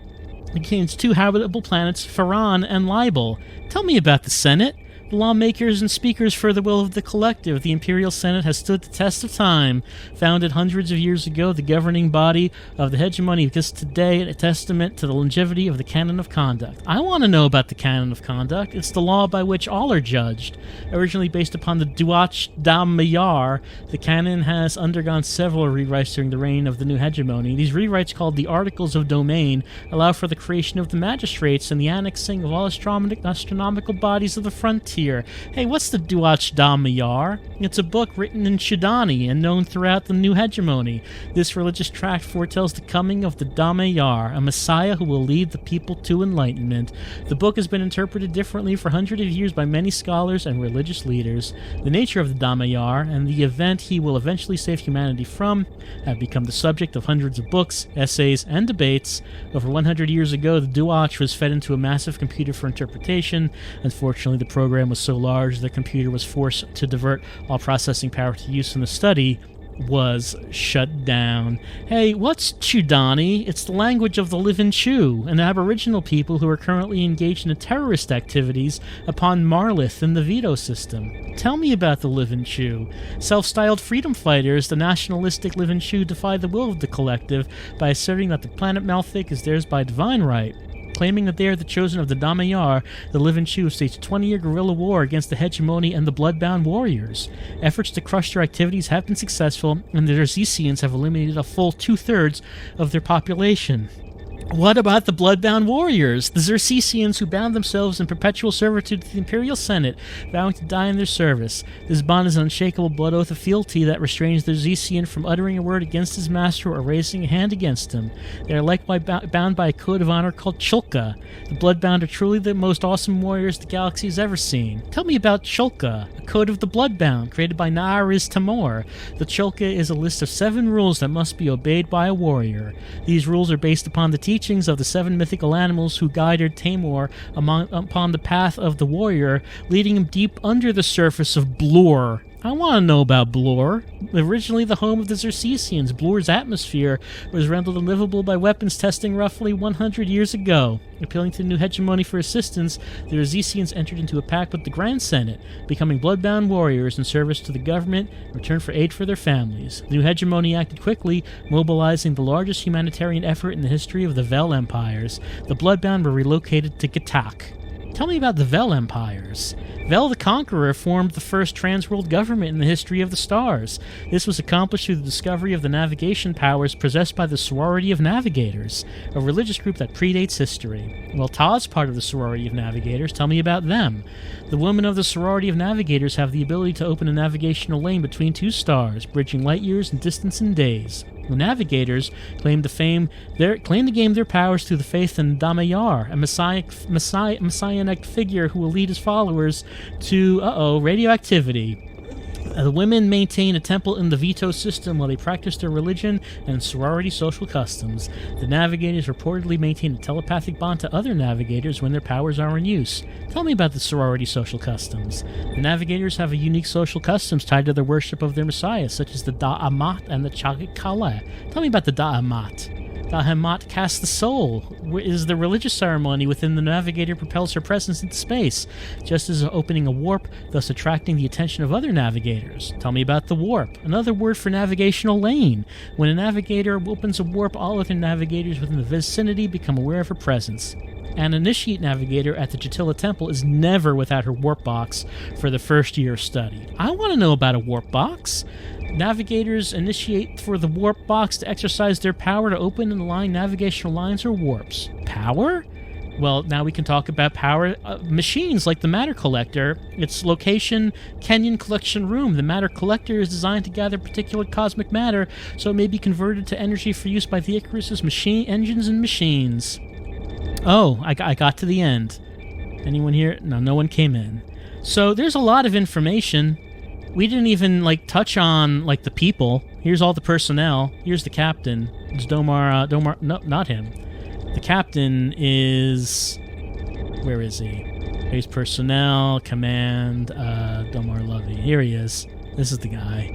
Speaker 1: It contains 2 habitable planets, Pharon and Libel. Tell me about the Senate. The lawmakers and speakers for the will of the collective, the Imperial Senate has stood the test of time. Founded hundreds of years ago, the governing body of the hegemony is today a testament to the longevity of the canon of conduct. I want to know about the canon of conduct. It's the law by which all are judged. Originally based upon the Duach da Mayar, the canon has undergone several rewrites during the reign of the new hegemony. These rewrites, called the Articles of Domain, allow for the creation of the magistrates and the annexing of all astronomical bodies of the frontier. Hey, what's the Duach da Mayar? It's a book written in Shidani and known throughout the new hegemony. This religious tract foretells the coming of the Damayar, a messiah who will lead the people to enlightenment. The book has been interpreted differently for hundreds of years by many scholars and religious leaders. The nature of the Damayar and the event he will eventually save humanity from have become the subject of hundreds of books, essays, and debates. Over 100 years ago, the Duach was fed into a massive computer for interpretation. Unfortunately, the program was so large the computer was forced to divert all processing power to use in the study was shut down. Hey, what's Chudani? It's the language of the Living Chu, an aboriginal people who are currently engaged in terrorist activities upon Marlith in the veto system. Tell me about the Living Chu. Self-styled freedom fighters, the nationalistic Living Chu defy the will of the collective by asserting that the planet Malthik is theirs by divine right. Claiming that they are the chosen of the Damayar, the Living Chu staged a 20-year guerrilla war against the hegemony and the bloodbound warriors. Efforts to crush their activities have been successful, and the Zersesians have eliminated a full 2/3 of their population. What about the bloodbound warriors, the Zersesians who bound themselves in perpetual servitude to the Imperial Senate, vowing to die in their service? This bond is an unshakable blood oath of fealty that restrains the Zersesian from uttering a word against his master or raising a hand against him. They are likewise bound by a code of honor called Chulka. The bloodbound are truly the most awesome warriors the galaxy has ever seen. Tell me about Chulka, a code of the bloodbound created by Na'ariz Tamor. The Chulka is a list of 7 rules that must be obeyed by a warrior. These rules are based upon the teachings of the 7 mythical animals who guided Tamor upon the path of the warrior, leading him deep under the surface of Blur. I want to know about Blur. Originally the home of the Zersesians, Blur's atmosphere was rendered unlivable by weapons testing roughly 100 years ago. Appealing to the new hegemony for assistance, the Zersesians entered into a pact with the Grand Senate, becoming bloodbound warriors in service to the government in return for aid for their families. The new hegemony acted quickly, mobilizing the largest humanitarian effort in the history of the Vel Empires. The bloodbound were relocated to Gatak. Tell me about the Vel Empires. Vel the Conqueror formed the first trans-world government in the history of the stars. This was accomplished through the discovery of the navigation powers possessed by the Sorority of Navigators, a religious group that predates history. Well, Ta's part of the Sorority of Navigators. Tell me about them. The women of the Sorority of Navigators have the ability to open a navigational lane between 2 stars, bridging light years in distance in days. The Navigators claim to gain their powers through the faith in Damayar, a messianic figure who will lead his followers to, radioactivity. The women maintain a temple in the Veto system while they practice their religion and sorority social customs. The navigators reportedly maintain a telepathic bond to other navigators when their powers are in use. Tell me about the sorority social customs. The navigators have a unique social customs tied to their worship of their messiah, such as the Da'amat and the Chagikala. Tell me about the Da'amat. Da'amat casts the soul, is the religious ceremony within the navigator propels her presence into space, just as opening a warp, thus attracting the attention of other navigators. Tell me about the warp, another word for navigational lane. When a navigator opens a warp, all other navigators within the vicinity become aware of her presence. An initiate navigator at the Jatila Temple is never without her warp box for the first year of study. I want to know about a warp box. Navigators initiate for the warp box to exercise their power to open and align navigational lines or warps. Power? Well, now we can talk about power machines like the Matter Collector. Its location, Kenyan Collection Room. The Matter Collector is designed to gather particulate cosmic matter, so it may be converted to energy for use by the Icarus's machine engines and machines. Oh, I got to the end. Anyone here? No one came in. So there's a lot of information. We didn't even, touch on, the people. Here's all the personnel. Here's the captain. It's Domar, no, not him. The captain is... Where is he? Here's personnel, command, Domar Lovey. Here he is. This is the guy.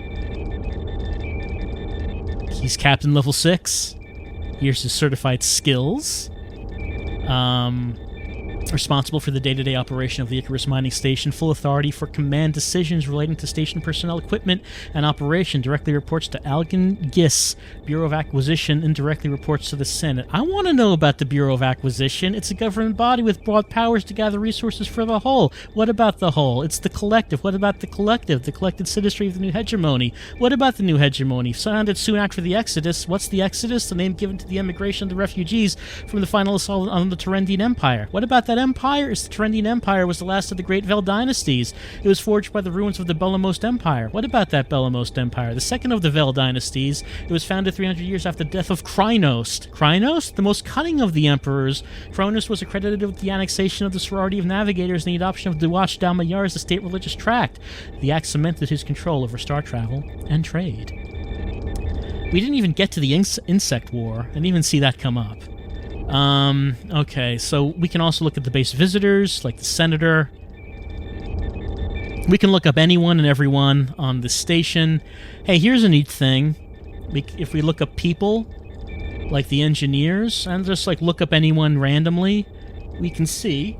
Speaker 1: He's captain level 6. Here's his certified skills. Responsible for the day-to-day operation of the Icarus mining station, full authority for command decisions relating to station personnel, equipment, and operation, directly reports to Algan Giss, Bureau of Acquisition, indirectly reports to the Senate. I want to know about the Bureau of Acquisition. It's a government body with broad powers to gather resources for the whole. What about the whole? It's the collective. What about the collective? The collected citizenry of the new hegemony. What about the new hegemony? Founded soon after the Exodus. What's the Exodus? The name given to the emigration of the refugees from the final assault on the Terendian Empire. What about that empire? Is the Terendian Empire was the last of the great Vel dynasties. It was forged by the ruins of the Belamost Empire. What about that Belamost Empire? The second of the Vel dynasties. It was founded 300 years after the death of Krynos. Krynos? The most cunning of the emperors. Kronos was accredited with the annexation of the sorority of navigators and the adoption of Duwach Dalmayar as the state religious tract. The act cemented his control over star travel and trade. We didn't even get to the insect war. I didn't even see that come up. Okay, so we can also look at the base visitors, like the senator. We can look up anyone and everyone on the station. Hey, here's a neat thing. If we look up people, like the engineers, and just look up anyone randomly, we can see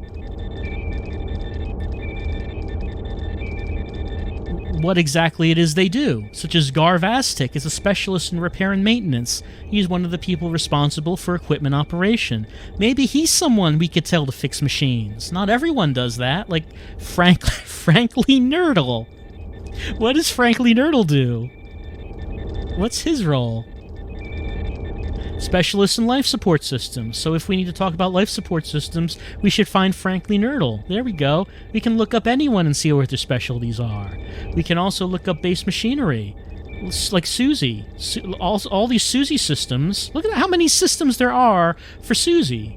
Speaker 1: what exactly it is they do, such as Garv Aztec is a specialist in repair and maintenance. He's one of the people responsible for equipment operation. Maybe he's someone we could tell to fix machines. Not everyone does that, like Frankly Nerdle. What does Frankly Nerdle do? What's his role? Specialist in life support systems. So if we need to talk about life support systems, we should find Frankly Nerdle. There we go. We can look up anyone and see what their specialties are. We can also look up base machinery, like Susie. All these Susie systems. Look at how many systems there are for Susie.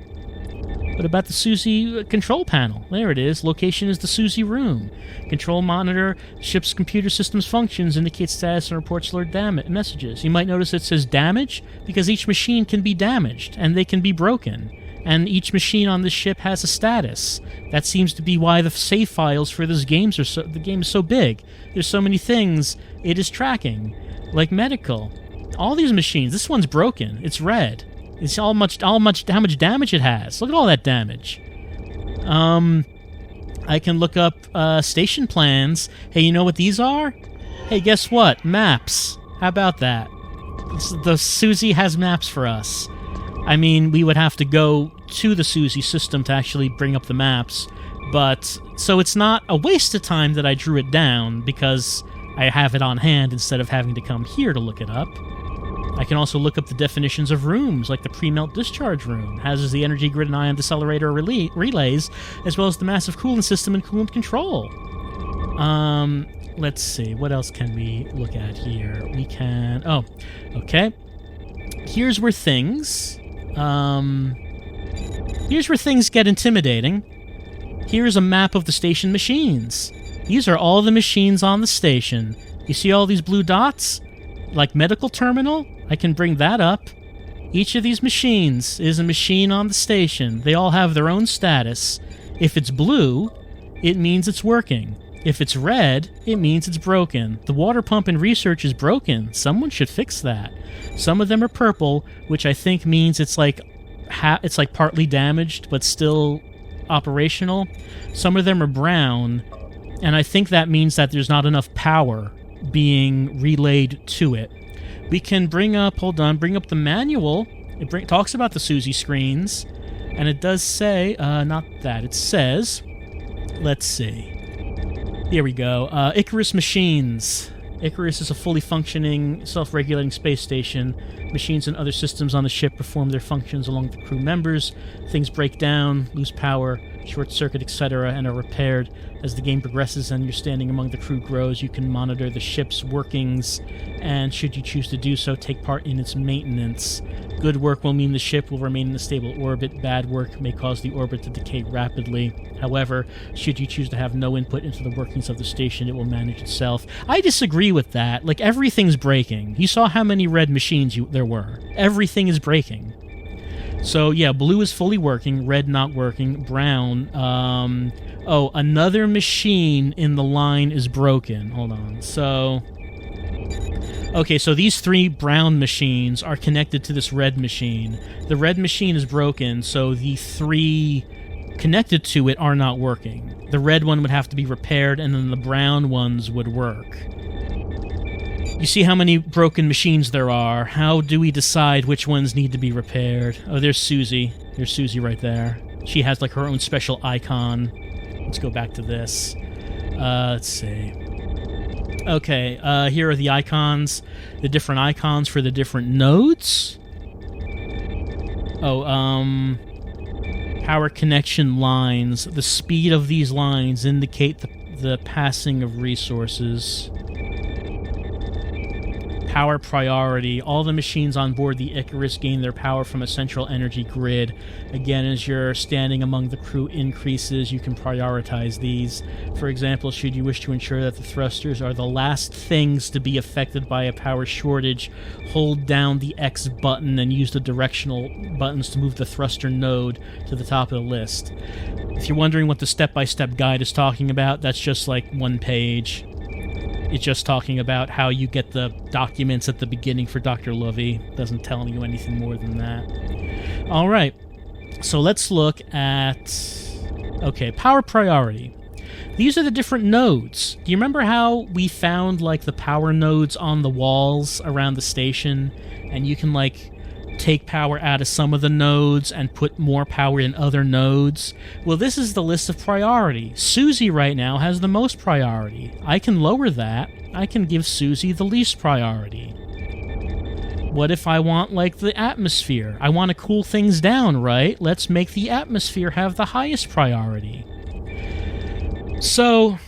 Speaker 1: What about the Susie control panel? There it is. Location is the Susie room. Control monitor, ship's computer systems functions, indicates status and reports alert messages. You might notice it says damage, because each machine can be damaged, and they can be broken. And each machine on this ship has a status. That seems to be why the save files for this game the game is so big. There's so many things it is tracking, like medical. All these machines, this one's broken. It's red. It's how much damage it has. Look at all that damage. I can look up station plans. Hey, you know what these are? Hey, guess what? Maps. How about that? The Susie has maps for us. I mean, we would have to go to the Susie system to actually bring up the maps, but so it's not a waste of time that I drew it down because I have it on hand instead of having to come here to look it up. I can also look up the definitions of rooms, like the pre-melt discharge room, houses the energy grid and ion decelerator relays, as well as the massive coolant system and coolant control. Let's see, what else can we look at here? We can... Oh, okay. Here's where things get intimidating. Here's a map of the station machines. These are all the machines on the station. You see all these blue dots? Like medical terminal? I can bring that up. Each of these machines is a machine on the station. They all have their own status. If it's blue, it means it's working. If it's red, it means it's broken. The water pump in research is broken. Someone should fix that. Some of them are purple, which I think means it's like partly damaged but still operational. Some of them are brown, and I think that means that there's not enough power being relayed to it. We can bring up the manual. It talks about the Susie screens, and it does say, it says, let's see. Here we go. Icarus machines. Icarus is a fully functioning, self-regulating space station. Machines and other systems on the ship perform their functions along with the crew members. Things break down, lose power, short-circuit, etc., and are repaired. As the game progresses and your standing among the crew grows, you can monitor the ship's workings, and should you choose to do so, take part in its maintenance. Good work will mean the ship will remain in a stable orbit. Bad work may cause the orbit to decay rapidly. However, should you choose to have no input into the workings of the station, it will manage itself. I disagree with that. Like, everything's breaking. You saw how many red machines there were. Everything is breaking. So, yeah, blue is fully working, red not working, brown, another machine in the line is broken. Hold on. So, okay, so these 3 brown machines are connected to this red machine. The red machine is broken, so the 3 connected to it are not working. The red one would have to be repaired, and then the brown ones would work. You see how many broken machines there are. How do we decide which ones need to be repaired? Oh, there's Susie. There's Susie right there. She has, like, her own special icon. Let's go back to this. Let's see. Okay, here are the icons. The different icons for the different nodes. Power connection lines. The speed of these lines indicate the passing of resources. Power priority. All the machines on board the Icarus gain their power from a central energy grid. Again, as your standing among the crew increases, you can prioritize these. For example, should you wish to ensure that the thrusters are the last things to be affected by a power shortage, hold down the X button and use the directional buttons to move the thruster node to the top of the list. If you're wondering what the step-by-step guide is talking about, that's just like one page. It's just talking about how you get the documents at the beginning for Dr. Lovey. Doesn't tell you anything more than that. All right, so let's look at... Okay, power priority. These are the different nodes. Do you remember how we found, like, the power nodes on the walls around the station? And you can, like, take power out of some of the nodes and put more power in other nodes. Well, this is the list of priority. Susie right now has the most priority. I can lower that. I can give Susie the least priority. What if I want, like, the atmosphere? I want to cool things down, right? Let's make the atmosphere have the highest priority. So,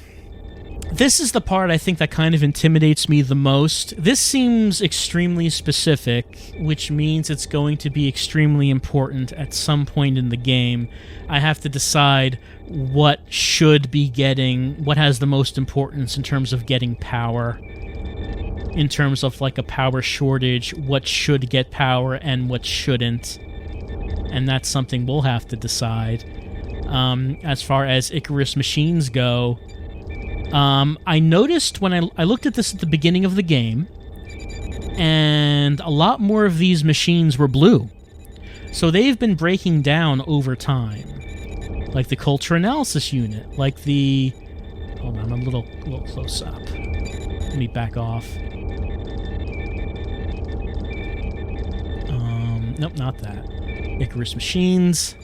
Speaker 1: this is the part I think that kind of intimidates me the most. This seems extremely specific, which means it's going to be extremely important at some point in the game. I have to decide what should be getting, what has the most importance in terms of getting power. In terms of, like, a power shortage, what should get power and what shouldn't. And that's something we'll have to decide. As far as Icarus machines go, I noticed when I looked at this at the beginning of the game, and a lot more of these machines were blue. So they've been breaking down over time. Like the culture analysis unit, like the... Hold on, I'm a little close up. Let me back off. Nope, not that. Icarus machines.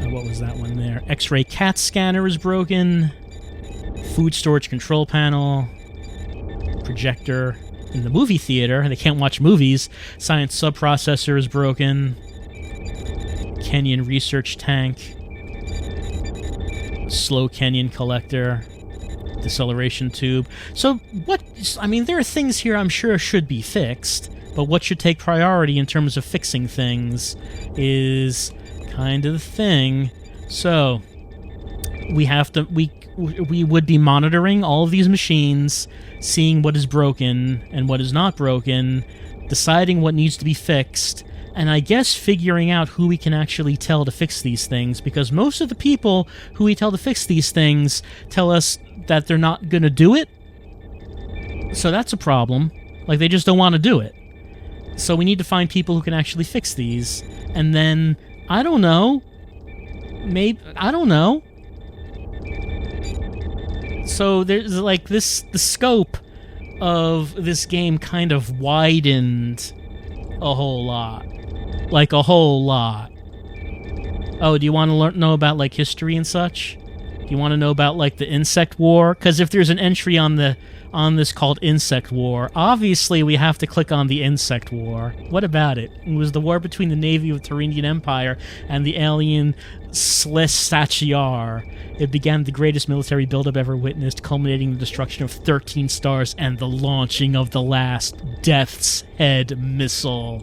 Speaker 1: What was that one there? X-ray CAT scanner is broken. Food storage control panel. Projector in the movie theater. They can't watch movies. Science subprocessor is broken. Kenyan research tank. Slow Kenyan collector. Deceleration tube. So what... I mean, there are things here I'm sure should be fixed, but what should take priority in terms of fixing things is kind of the thing. So we have to... we would be monitoring all of these machines, seeing what is broken and what is not broken, deciding what needs to be fixed, and I guess figuring out who we can actually tell to fix these things, because most of the people who we tell to fix these things tell us that they're not going to do it. So that's a problem. Like, they just don't want to do it. So we need to find people who can actually fix these. And then, I don't know. I don't know. So there's like the scope of this game kind of widened a whole lot. Like a whole lot. Oh, do you want to know about like history and such? Do you want to know about like the insect war? Because if there's an entry on this called Insect War, obviously we have to click on the Insect War. What about it? It was the war between the navy of the Thurindian Empire and the alien Slestachiar. It began the greatest military buildup ever witnessed, culminating in the destruction of 13 stars and the launching of the last Death's Head missile.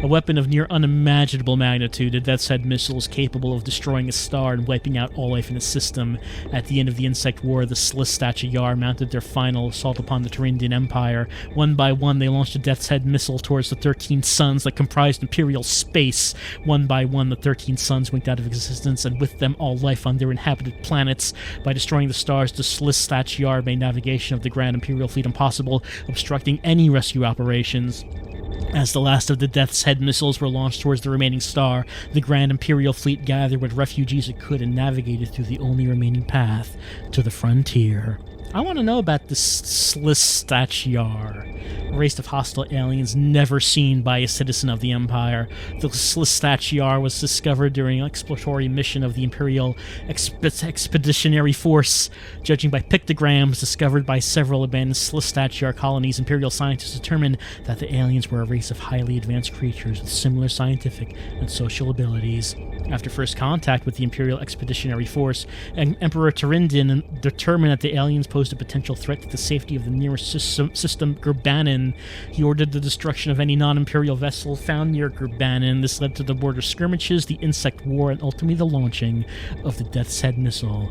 Speaker 1: A weapon of near unimaginable magnitude, the Death's Head missile is capable of destroying a star and wiping out all life in the system. At the end of the Insect War, the Slestachiar mounted their final assault upon the Thurindian Empire. One by one, they launched a Death's Head missile towards the 13 suns that comprised Imperial space. One by one, the 13 suns winked out of existence, and with them all life on their inhabited planets. By destroying the stars, the Slestachiar made navigation of the Grand Imperial fleet impossible, obstructing any rescue operations. As the last of the Death's Head missiles were launched towards the remaining star, the Grand Imperial fleet gathered what refugees it could and navigated through the only remaining path to the frontier. I want to know about the Slestachiar, a race of hostile aliens never seen by a citizen of the Empire. The Slestachiar was discovered during an exploratory mission of the Imperial Expeditionary Force. Judging by pictograms discovered by several abandoned Slestachiar colonies, Imperial scientists determined that the aliens were a race of highly advanced creatures with similar scientific and social abilities. After first contact with the Imperial Expeditionary Force, Emperor Thurindian determined that the aliens posed a potential threat to the safety of the nearest system, Gurbanin. He ordered the destruction of any non-Imperial vessel found near Gurbanin. This led to the border skirmishes, the Insect War, and ultimately the launching of the Death's Head missile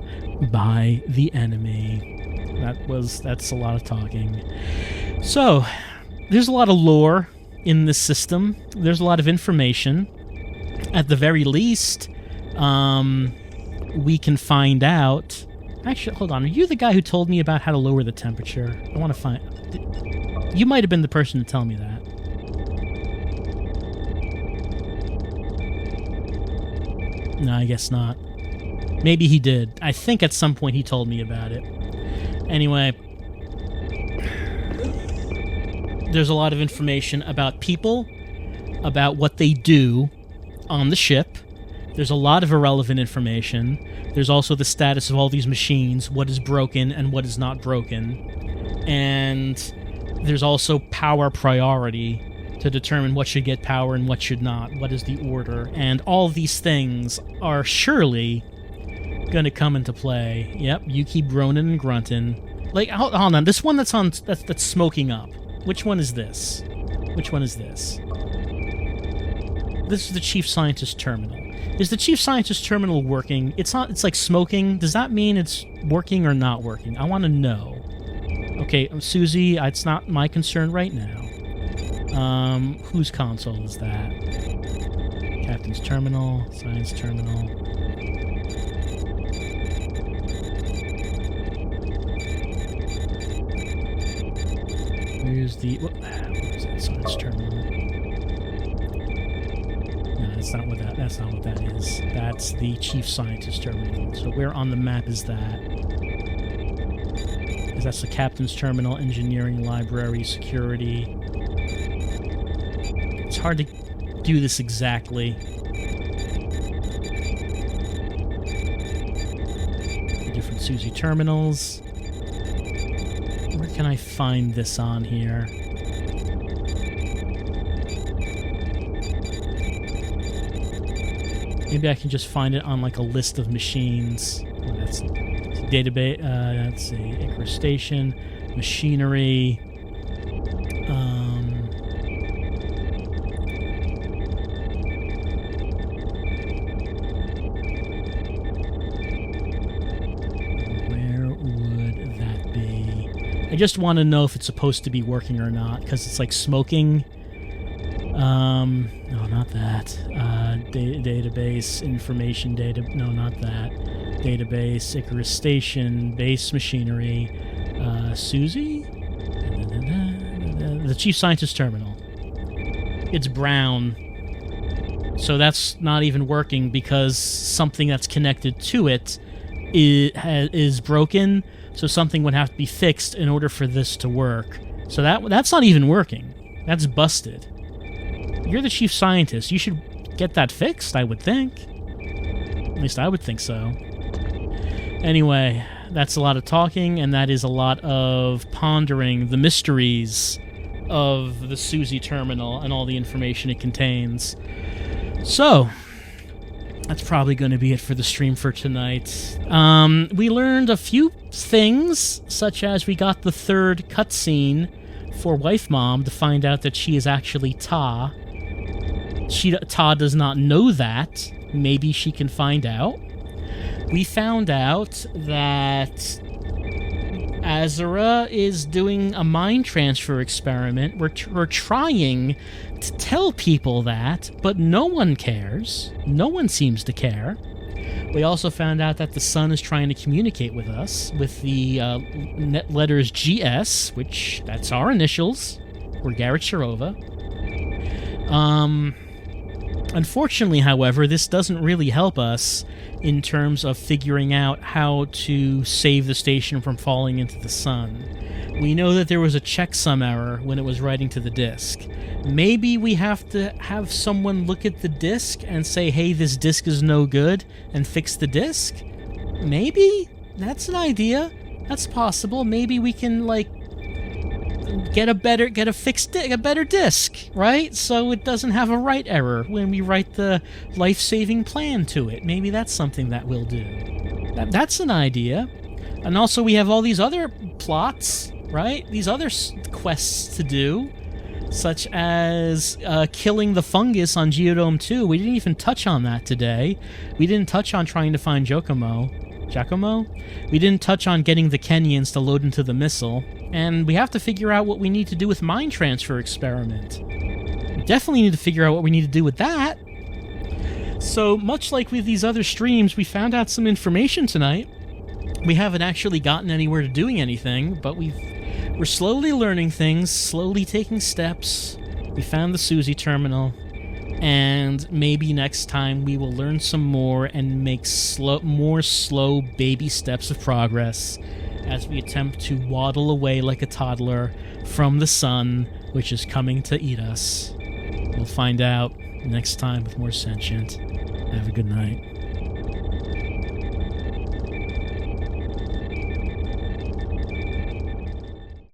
Speaker 1: by the enemy. That's a lot of talking. So, there's a lot of lore in this system. There's a lot of information. At the very least, we can find out... Actually, hold on. Are you the guy who told me about how to lower the temperature? I want to find... You might have been the person to tell me that. No, I guess not. Maybe he did. I think at some point he told me about it. Anyway... There's a lot of information about people, about what they do on the ship. There's a lot of irrelevant information. There's also the status of all these machines, what is broken and what is not broken. And there's also power priority to determine what should get power and what should not. What is the order? And all these things are surely going to come into play. Yep, you keep groaning and grunting. Like, hold on. This one that's smoking up. Which one is this? Which one is this? This is the Chief Scientist Terminal. Is the Chief Scientist Terminal working? It's not. It's like smoking. Does that mean it's working or not working? I want to know. Okay, Susie, it's not my concern right now. Whose console is that? Captain's Terminal, Science Terminal. Where's the... Where's that Science Terminal? No, that's not what that is. That's the Chief Scientist Terminal. So where on the map is that? Because that's the Captain's Terminal, Engineering, Library, Security. It's hard to do this exactly. The different Susie terminals. Where can I find this on here? Maybe I can just find it on like a list of machines. Oh, that's database. Let's see, Icarus Station, machinery. just want to know if it's supposed to be working or not, because it's like smoking. No, not that. Database, information data. No, not that. Database, Icarus Station, base machinery, Susie? The Chief Scientist Terminal. It's brown. So that's not even working because something that's connected to it is broken, so something would have to be fixed in order for this to work. So that's not even working. That's busted. You're the Chief Scientist. You should get that fixed, I would think. At least I would think so. Anyway, that's a lot of talking, and that is a lot of pondering the mysteries of the Susie terminal and all the information it contains. So, that's probably going to be it for the stream for tonight. We learned a few things, such as we got the third cutscene for Wife Mom to find out that she is actually Ta. Ta does not know that. Maybe she can find out. We found out that Azura is doing a mind transfer experiment. We're trying to tell people that, but no one cares. No one seems to care. We also found out that the sun is trying to communicate with us with the letters GS, which that's our initials. We're Garrett Shirova. Unfortunately, however, this doesn't really help us in terms of figuring out how to save the station from falling into the sun. We know that there was a checksum error when it was writing to the disk. Maybe we have to have someone look at the disk and say, hey, this disk is no good, and fix the disk? Maybe? That's an idea. That's possible. Maybe we can, get a better disk, right? So it doesn't have a write error when we write the life-saving plan to it. Maybe that's something that we'll do. That's an idea. And also we have all these other plots, right? These other quests to do, such as killing the fungus on Geodome 2. We didn't even touch on that today. We didn't touch on trying to find Giacomo. We didn't touch on getting the Kenyans to load into the missile. And we have to figure out what we need to do with Mind Transfer Experiment. We definitely need to figure out what we need to do with that. So, much like with these other streams, we found out some information tonight. We haven't actually gotten anywhere to doing anything, but we're slowly learning things, slowly taking steps. We found the Susie terminal, and maybe next time we will learn some more and make more slow baby steps of progress as we attempt to waddle away like a toddler from the sun, which is coming to eat us. We'll find out next time with more Sentient. Have a good night.